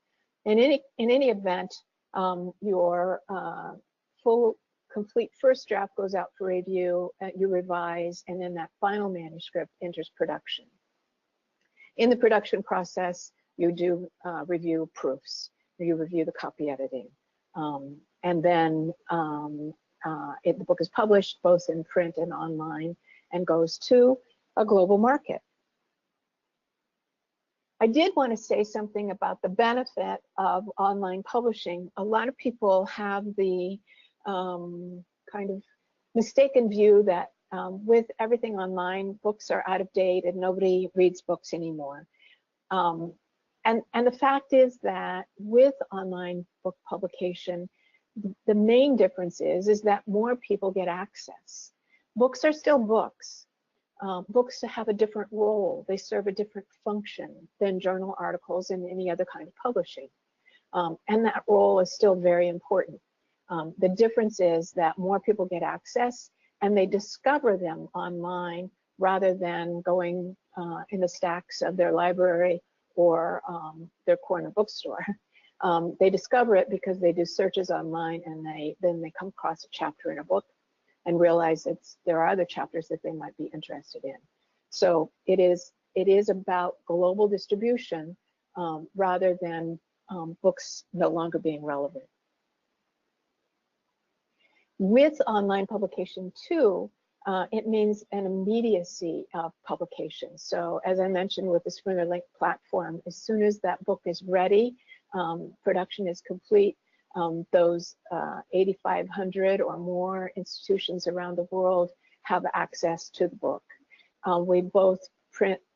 In any event, your full, complete first draft goes out for review, you revise, and then that final manuscript enters production. In the production process, you do review proofs, you review the copy editing, and then the book is published both in print and online and goes to a global market. I did want to say something about the benefit of online publishing. A lot of people have the kind of mistaken view that with everything online, books are out of date and nobody reads books anymore. And the fact is that with online book publication, the main difference is that more people get access. Books are still books. Books have a different role. They serve a different function than journal articles and any other kind of publishing. And that role is still very important. The difference is that more people get access and they discover them online rather than going in the stacks of their library or their corner bookstore. They discover it because they do searches online and then they come across a chapter in a book and realize there are other chapters that they might be interested in. So it is about global distribution rather than books no longer being relevant. With online publication too, it means an immediacy of publication. So as I mentioned with the Springer Link platform, as soon as that book is ready, production is complete, those 8,500 or more institutions around the world have access to the book. We both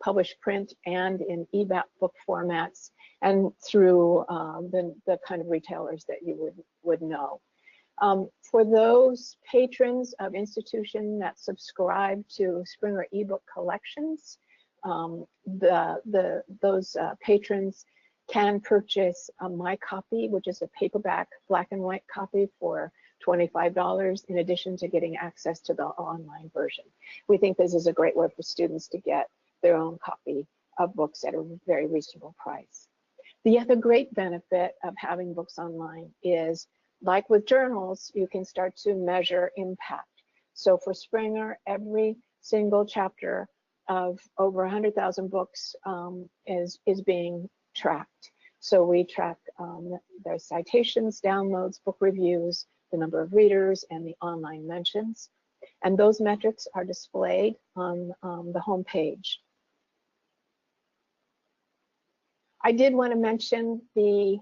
publish print and in e-book book formats and through the kind of retailers that you would know. For those patrons of institution that subscribe to Springer ebook collections, those patrons can purchase my copy, which is a paperback black and white copy for $25 in addition to getting access to the online version. We think this is a great way for students to get their own copy of books at a very reasonable price. The other great benefit of having books online is, like with journals, you can start to measure impact. So for Springer, every single chapter of over 100,000 books is being tracked. So we track their citations, downloads, book reviews, the number of readers, and the online mentions. And those metrics are displayed on the home page. I did want to mention the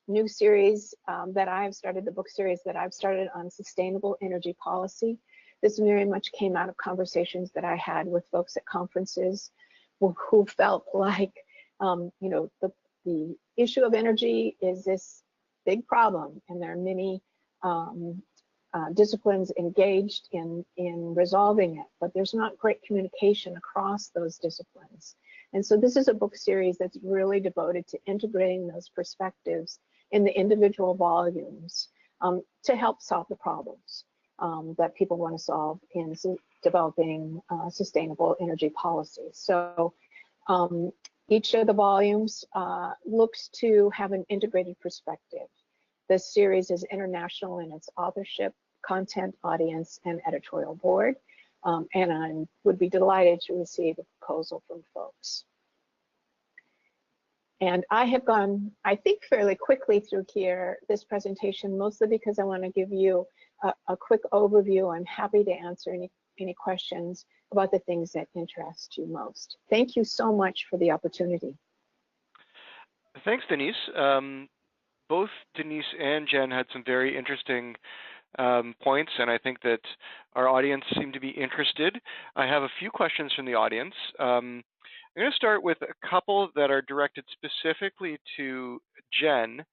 new series that I've started, the book series that I've started on sustainable energy policy. This very much came out of conversations that I had with folks at conferences who felt like, the issue of energy is this big problem, and there are many disciplines engaged in resolving it, but there's not great communication across those disciplines. And so this is a book series that's really devoted to integrating those perspectives in the individual volumes to help solve the problems that people want to solve in developing sustainable energy policy. So each of the volumes looks to have an integrated perspective. This series is international in its authorship, content, audience, and editorial board. And I would be delighted to receive a proposal from folks. And I have gone, I think, fairly quickly through here, this presentation, mostly because I want to give you a quick overview. I'm happy to answer any questions about the things that interest you most. Thank you so much for the opportunity. Thanks, Denise. Both Denise and Jenn had some very interesting points, and I think that our audience seemed to be interested. I have a few questions from the audience. I'm going to start with a couple that are directed specifically to Jenn,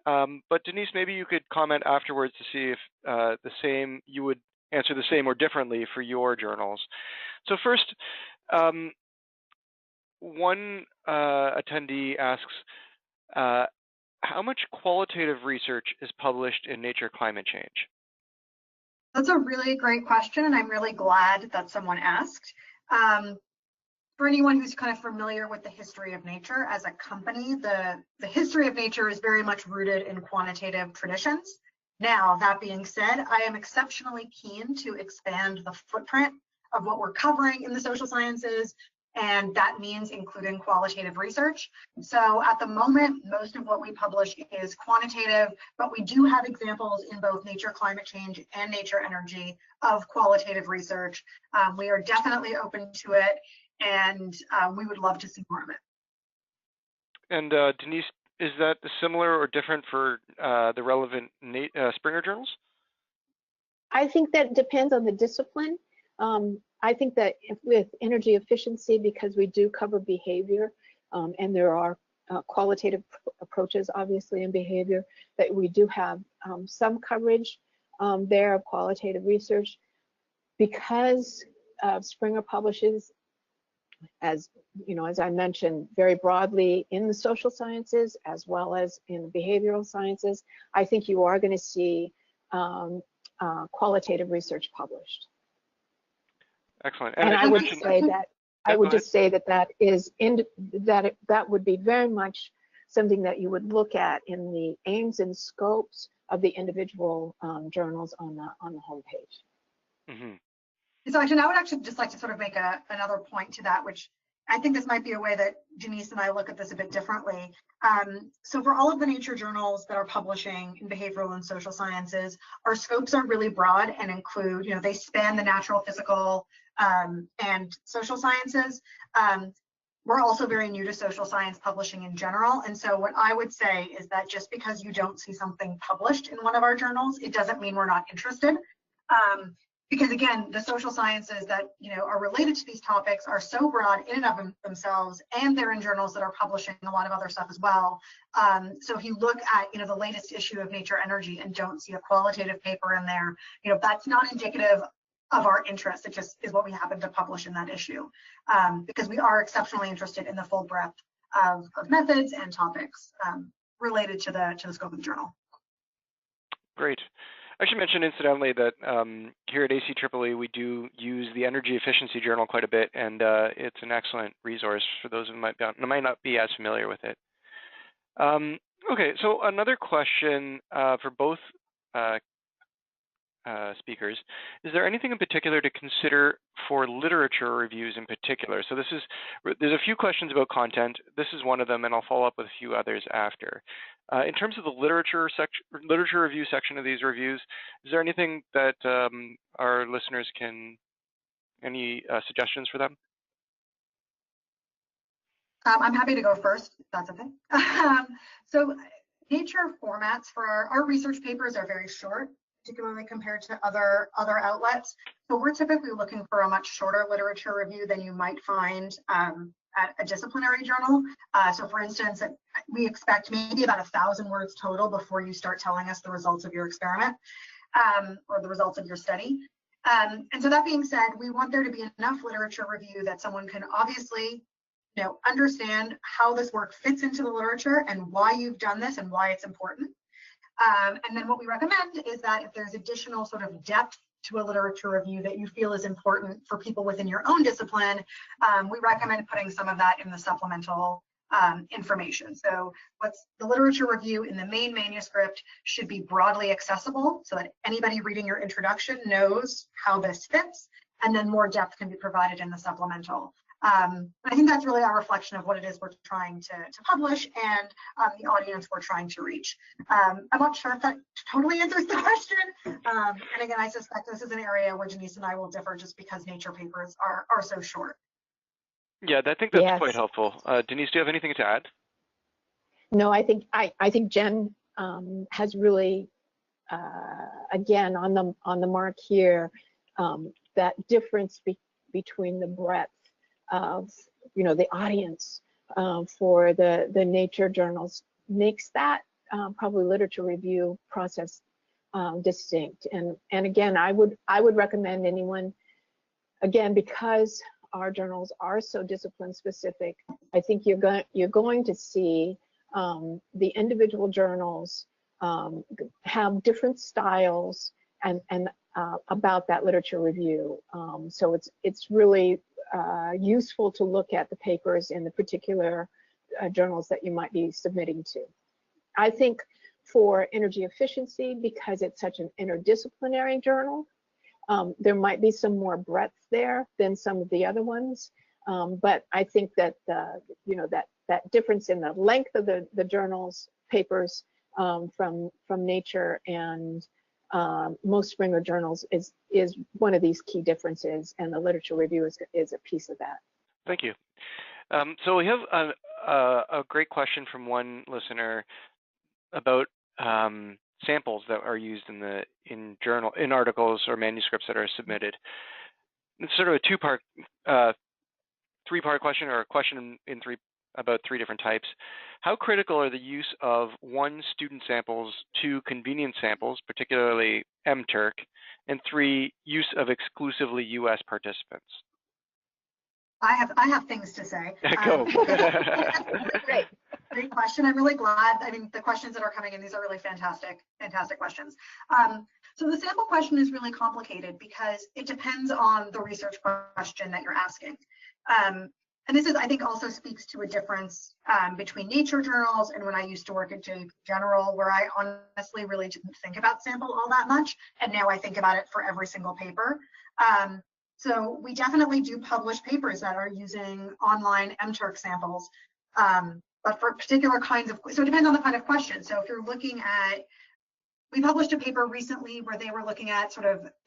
but Denise, maybe you could comment afterwards to see if you would answer the same or differently for your journals. So first, one attendee asks, how much qualitative research is published in Nature Climate Change? That's a really great question, and I'm really glad that someone asked. For anyone who's kind of familiar with the history of Nature as a company, the history of Nature is very much rooted in quantitative traditions. Now, that being said, I am exceptionally keen to expand the footprint of what we're covering in the social sciences, and that means including qualitative research. So at the moment, most of what we publish is quantitative, but we do have examples in both Nature Climate Change and Nature Energy of qualitative research. We are definitely open to it, and we would love to see more of it. And Denise, is that similar or different for the relevant Springer journals? I think that depends on the discipline. I think that with energy efficiency, because we do cover behavior, and there are qualitative approaches obviously in behavior, that we do have some coverage there of qualitative research. Because Springer publishes, as you know, as I mentioned, very broadly in the social sciences as well as in the behavioral sciences, I think you are going to see qualitative research published. Excellent. And I would say that I would just say that that would be very much something that you would look at in the aims and scopes of the individual journals on the homepage. Mm-hmm. So actually, I would actually just like to sort of make another point to that, which I think this might be a way that Denise and I look at this a bit differently. So for all of the Nature journals that are publishing in behavioral and social sciences, our scopes are really broad and include, you know, they span the natural, physical, and social sciences. We're also very new to social science publishing in general. And so what I would say is that just because you don't see something published in one of our journals, it doesn't mean we're not interested. Because again, the social sciences that, you know, are related to these topics are so broad in and of themselves, and they're in journals that are publishing a lot of other stuff as well. So if you look at, you know, the latest issue of Nature Energy and don't see a qualitative paper in there, you know, that's not indicative of our interest. It just is what we happen to publish in that issue, because we are exceptionally interested in the full breadth of methods and topics related to the scope of the journal. Great. I should mention incidentally that here at ACEEE we do use the Energy Efficiency Journal quite a bit, and it's an excellent resource for those who might not be as familiar with it. Okay, so another question for both speakers. Is there anything in particular to consider for literature reviews in particular? So there's a few questions about content. This is one of them, and I'll follow up with a few others after. In terms of the literature review section of these reviews, is there anything that our listeners any suggestions for them? I'm happy to go first, if that's okay. So Nature formats for our research papers are very short, particularly compared to other outlets. So we're typically looking for a much shorter literature review than you might find at a disciplinary journal. So for instance, we expect maybe about 1,000 words total before you start telling us the results of your experiment or the results of your study. And so that being said, we want there to be enough literature review that someone can obviously, you know, understand how this work fits into the literature and why you've done this and why it's important. And then what we recommend is that if there's additional sort of depth to a literature review that you feel is important for people within your own discipline, we recommend putting some of that in the supplemental information. So what's the literature review in the main manuscript should be broadly accessible so that anybody reading your introduction knows how this fits, and then more depth can be provided in the supplemental. I think that's really our reflection of what it is we're trying to publish and the audience we're trying to reach. I'm not sure if that totally answers the question. And again, I suspect this is an area where Denise and I will differ just because Nature papers are so short. Yeah, I think that's Yes. quite helpful. Denise, do you have anything to add? No, I think Jenn has really again on the mark here, that difference between the breadth of, you know, the audience for the Nature journals makes that probably literature review process distinct. And again, I would recommend anyone, again, because our journals are so discipline specific, I think you're going to see the individual journals have different styles about that literature review. So it's really useful to look at the papers in the particular journals that you might be submitting to. I think for energy efficiency, because it's such an interdisciplinary journal, there might be some more breadth there than some of the other ones. But I think that that difference in the length of the journals papers from Nature and most Springer journals is one of these key differences, and the literature review is a piece of that. Thank you. So we have a great question from one listener about samples that are used in articles or manuscripts that are submitted. It's sort of a three-part question, or a question about three different types. How critical are the use of 1, student samples, 2, convenience samples, particularly MTurk, and 3, use of exclusively U.S. participants? I have things to say. Go. Great question. I'm really glad. I mean, the questions that are coming in, these are really fantastic questions. So the sample question is really complicated because it depends on the research question that you're asking. And this is, I think, also speaks to a difference between Nature journals and when I used to work at JP General, where I honestly really didn't think about sample all that much. And now I think about it for every single paper. So we definitely do publish papers that are using online MTurk samples, but for particular kinds of, so it depends on the kind of question. So if you're looking at, we published a paper recently where they were looking at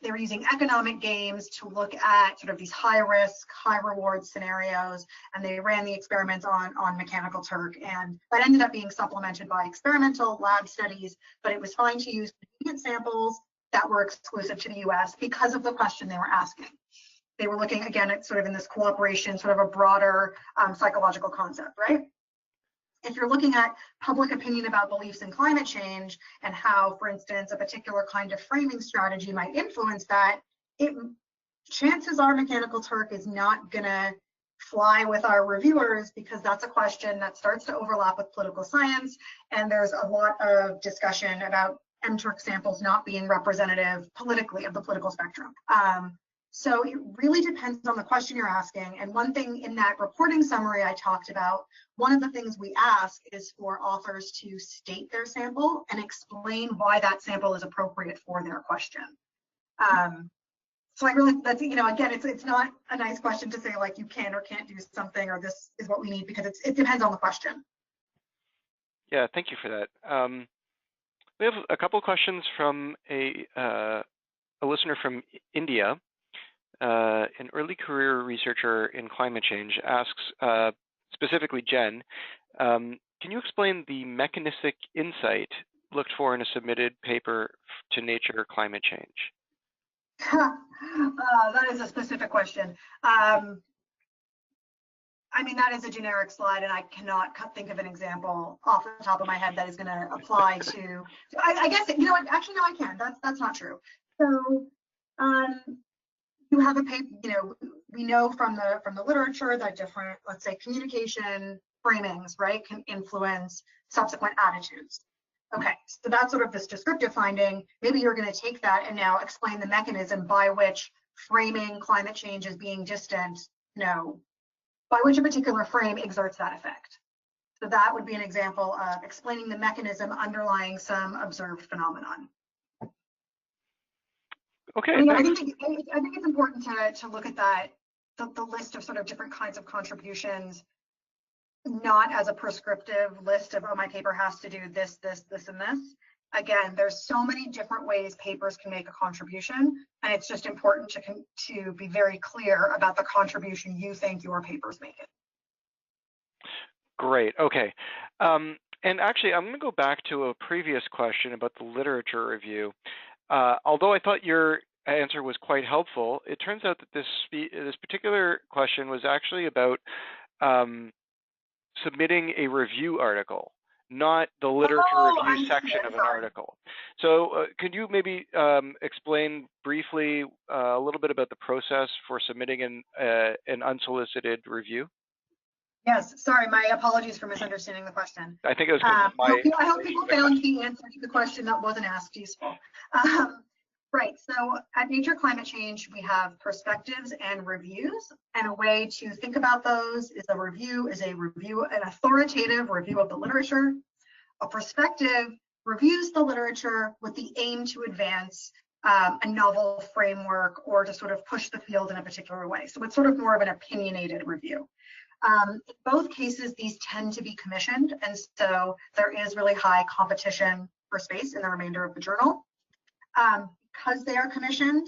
they were using economic games to look at sort of these high risk, high reward scenarios, and they ran the experiments on mechanical Turk, and that ended up being supplemented by experimental lab studies, but it was fine to use convenient samples that were exclusive to the US because of the question they were asking. They were looking again at sort of in this cooperation, sort of a broader psychological concept, right? If you're looking at public opinion about beliefs in climate change and how, for instance, a particular kind of framing strategy might influence that, chances are mechanical Turk is not gonna fly with our reviewers because that's a question that starts to overlap with political science, and there's a lot of discussion about MTurk samples not being representative politically of the political spectrum. So it really depends on the question you're asking. And one thing in that reporting summary I talked about, one of the things we ask is for authors to state their sample and explain why that sample is appropriate for their question. So I really, that's, again, it's not a nice question to say like you can or can't do something or this is what we need, because it depends on the question. Yeah, thank you for that. We have a couple questions from a listener from India. An early career researcher in climate change asks, specifically Jen, can you explain the mechanistic insight looked for in a submitted paper to Nature Climate Change? That is a specific question. I mean, that is a generic slide, and I cannot think of an example off the top of my head that is going to apply to. I guess you know what? Actually, no, I can. That's not true. So. You have a paper, we know from the literature that different, let's say, communication framings, right, can influence subsequent attitudes. Okay, so that's sort of this descriptive finding. Maybe you're going to take that and now explain the mechanism by which framing climate change as being distant, by which a particular frame exerts that effect. So that would be an example of explaining the mechanism underlying some observed phenomenon. Okay. I think it's important to look at that, the list of sort of different kinds of contributions, not as a prescriptive list of, oh, my paper has to do this, this, this, and this. Again, there's so many different ways papers can make a contribution, and it's just important to be very clear about the contribution you think your paper's making. Great. Okay. And actually, I'm going to go back to a previous question about the literature review. Although I thought your answer was quite helpful, it turns out that this particular question was actually about submitting a review article, not the literature review section of an article. So could you maybe explain briefly a little bit about the process for submitting an unsolicited review? Yes, sorry, my apologies for misunderstanding the question. I think it was I hope people found the answer to the question that wasn't asked useful. Right, so at Nature Climate Change, we have perspectives and reviews, and a way to think about those is an authoritative review of the literature. A perspective reviews the literature with the aim to advance a novel framework or to sort of push the field in a particular way. So it's sort of more of an opinionated review. In both cases, these tend to be commissioned, and so there is really high competition for space in the remainder of the journal. Because they are commissioned,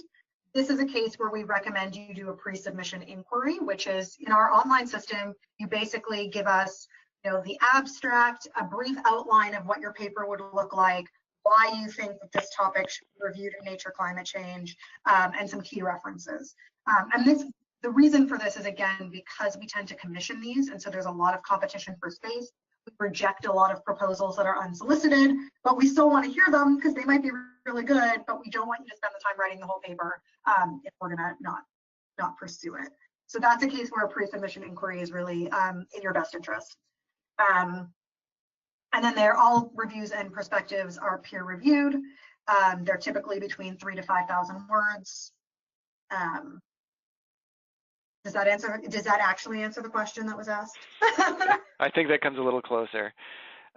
this is a case where we recommend you do a pre-submission inquiry, which is in our online system, you basically give us, the abstract, a brief outline of what your paper would look like, why you think that this topic should be reviewed in Nature Climate Change, and some key references. The reason for this is, again, because we tend to commission these, and so there's a lot of competition for space. We reject a lot of proposals that are unsolicited, but we still want to hear them because they might be really good, but we don't want you to spend the time writing the whole paper if we're going to not pursue it. So that's a case where a pre-submission inquiry is really in your best interest. And then all reviews and perspectives are peer reviewed. They're typically between 3,000 to 5,000 words. Does that actually answer the question that was asked? I think that comes a little closer.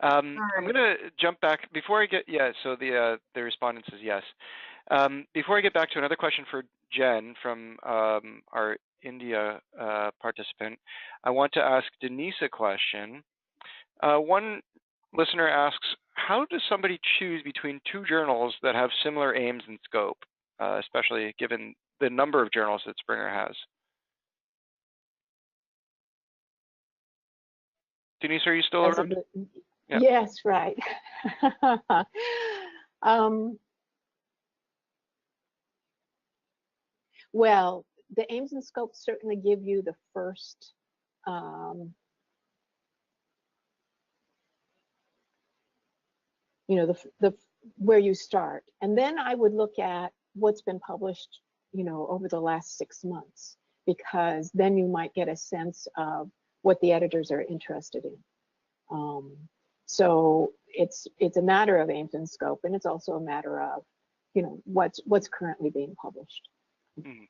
I'm going to jump back before I get, so the respondent says yes. Before I get back to another question for Jenn from our India participant, I want to ask Denise a question. One listener asks, how does somebody choose between two journals that have similar aims and scope, especially given the number of journals that Springer has? Denise, are you still around? Yeah. Yes, right. Well, the aims and scopes certainly give you the first the where you start, and then I would look at what's been published, over the last 6 months, because then you might get a sense of what the editors are interested in. So it's a matter of aims and scope, and it's also a matter of, what's currently being published. Mm-hmm.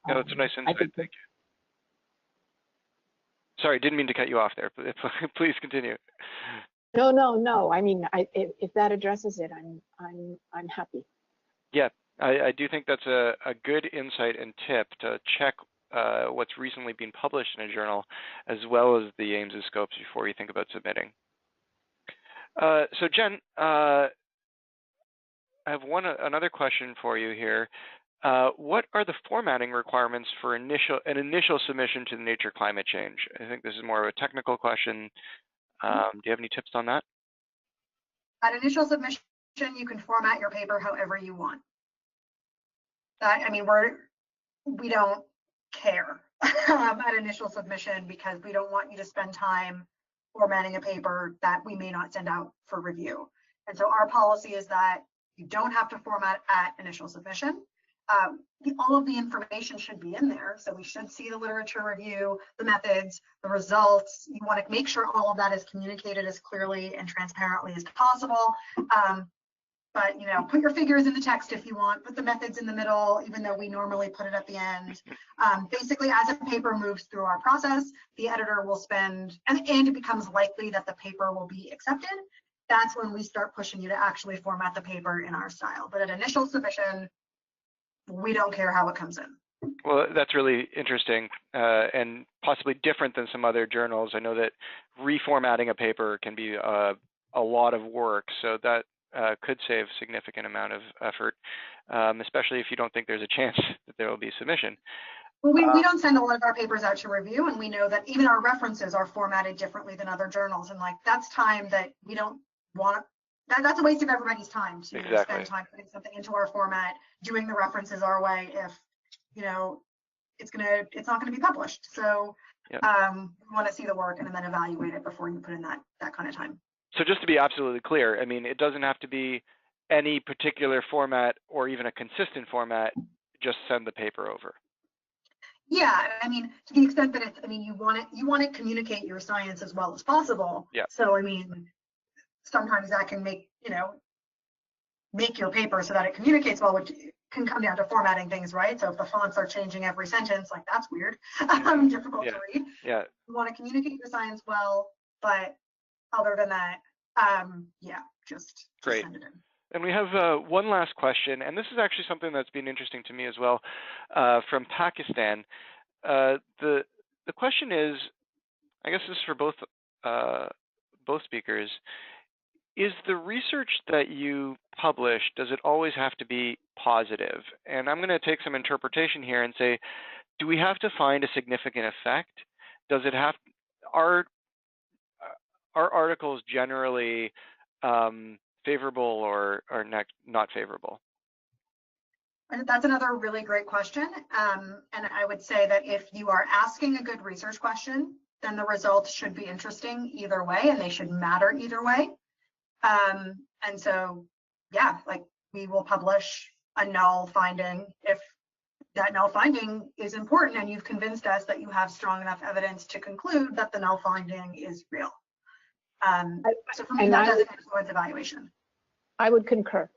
Yeah, that's a nice insight. Thank you. Sorry, didn't mean to cut you off there. Please continue. No. I mean, if that addresses it, I'm happy. Yeah, I do think that's a good insight and tip to check what's recently been published in a journal, as well as the aims and scopes before you think about submitting. So Jenn, I have another question for you here. What are the formatting requirements for an initial submission to the Nature Climate Change? I think this is more of a technical question. Do you have any tips on that? At initial submission, you can format your paper however you want. We don't care at initial submission, because we don't want you to spend time formatting a paper that we may not send out for review. And so our policy is that you don't have to format at initial submission. All of the information should be in there. So we should see the literature review, the methods, the results. You want to make sure all of that is communicated as clearly and transparently as possible. But put your figures in the text if you want, put the methods in the middle, even though we normally put it at the end. Basically, as a paper moves through our process, the editor will spend, and it becomes likely that the paper will be accepted. That's when we start pushing you to actually format the paper in our style. But at initial submission, we don't care how it comes in. Well, that's really interesting and possibly different than some other journals. I know that reformatting a paper can be a lot of work, so that could save a significant amount of effort, especially if you don't think there's a chance that there will be submission. Well, we don't send a lot of our papers out to review, and we know that even our references are formatted differently than other journals, and that's time that we don't want. That's a waste of everybody's time to spend time putting something into our format, doing the references our way if it's not gonna be published. So we want to see the work and then evaluate it before you put in that kind of time. So just to be absolutely clear, I mean, it doesn't have to be any particular format or even a consistent format. Just send the paper over. Yeah, I mean, to the extent that you want to communicate your science as well as possible. Yeah. So sometimes that can make make your paper so that it communicates well, which can come down to formatting things, right? So if the fonts are changing every sentence, like that's weird, difficult to read. Yeah. You want to communicate your science well, but other than that, yeah, just Great. send it in. And we have one last question, and this is actually something that's been interesting to me as well, from Pakistan. The question is, I guess this is for both speakers. Is the research that you publish, does it always have to be positive? And I'm going to take some interpretation here and say, do we have to find a significant effect? Does it have, are articles generally favorable or not favorable? That's another really great question. And I would say that if you are asking a good research question, then the results should be interesting either way, and they should matter either way. And so, yeah, like we will publish a null finding if that null finding is important and you've convinced us that you have strong enough evidence to conclude that the null finding is real. So for me, that doesn't influence evaluation. I would concur.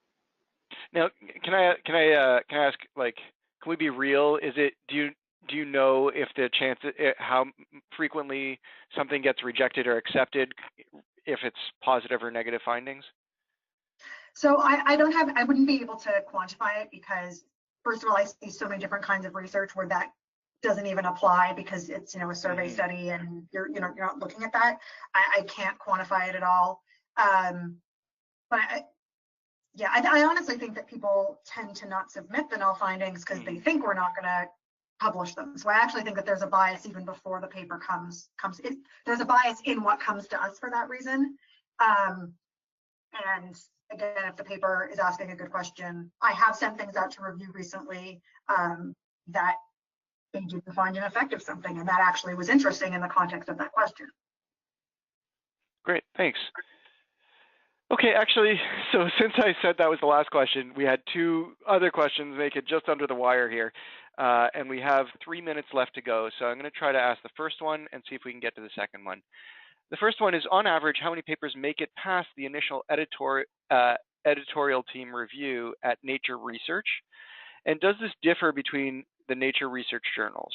Now, can I ask, like, can we be real? Is it, do you know if the chance, how frequently something gets rejected or accepted, if it's positive or negative findings? So I wouldn't be able to quantify it because, first of all, I see so many different kinds of research where that doesn't even apply because it's, a survey study and you're not looking at that. I can't quantify it at all. But I honestly think that people tend to not submit the null findings because they think we're not going to publish them. So I actually think that there's a bias even before the paper comes in. There's a bias in what comes to us for that reason. And again, if the paper is asking a good question, I have sent things out to review recently that they didn't find an effect of something, and that actually was interesting in the context of that question. Great, thanks. Okay, actually, so since I said that was the last question, we had two other questions make it just under the wire here. And we have 3 minutes left to go. So I'm going to try to ask the first one and see if we can get to the second one. The first one is, on average, how many papers make it past the initial editorial team review at Nature Research? And does this differ between the Nature Research journals?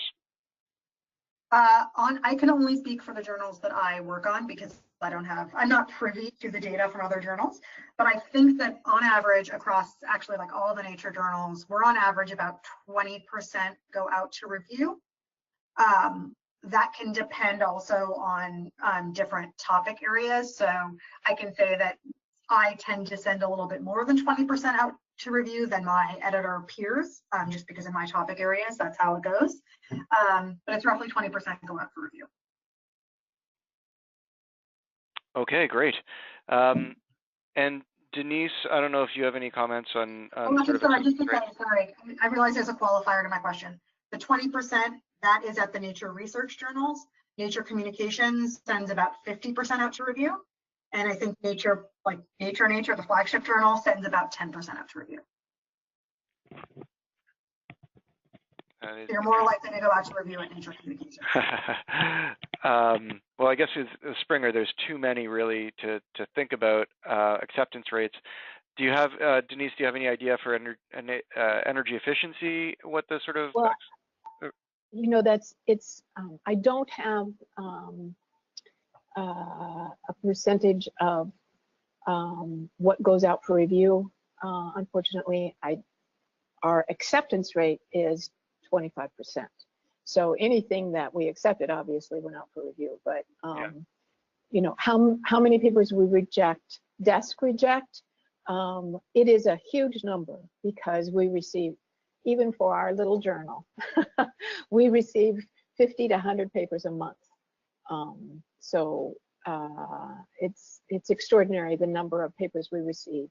I can only speak for the journals that I work on because I'm not privy to the data from other journals, but I think that on average across actually like all of the Nature journals, we're on average about 20% go out to review. That can depend also on different topic areas. So I can say that I tend to send a little bit more than 20% out to review than my editor peers, just because in my topic areas, that's how it goes. But it's roughly 20% go out for review. Okay, great. And Denise, I don't know if you have any comments on sorry. I realize there's a qualifier to my question. The 20%, that is at the Nature Research journals. Nature Communications sends about 50% out to review. And I think Nature, the flagship journal, sends about 10% out to review. You're more likely to go out to review at Nature Communications. Well, I guess as Springer, there's too many really to think about acceptance rates. Do you have, Denise, do you have any idea for energy efficiency, what the sort of... Well, I don't have a percentage of what goes out for review. Unfortunately, our acceptance rate is 25%. So anything that we accepted obviously went out for review. But how many papers we reject, desk reject, it is a huge number because we receive, even for our little journal, we receive 50 to 100 papers a month. So it's extraordinary the number of papers we receive,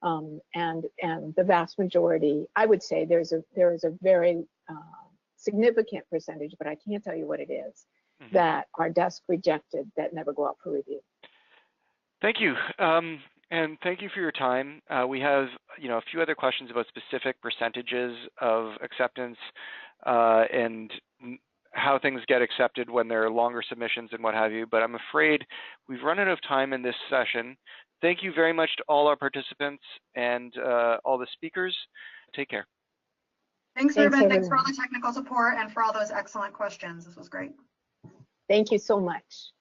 and the vast majority, I would say, there is a very significant percentage, but I can't tell you what it is, that are desk rejected that never go out for review. Thank you. And thank you for your time. We have, a few other questions about specific percentages of acceptance and how things get accepted when there are longer submissions and what have you. But I'm afraid we've run out of time in this session. Thank you very much to all our participants and all the speakers. Take care. Thanks, Thanks, Reuven. Thanks for all everyone. the technical support and for all those excellent questions. This was great. Thank you so much.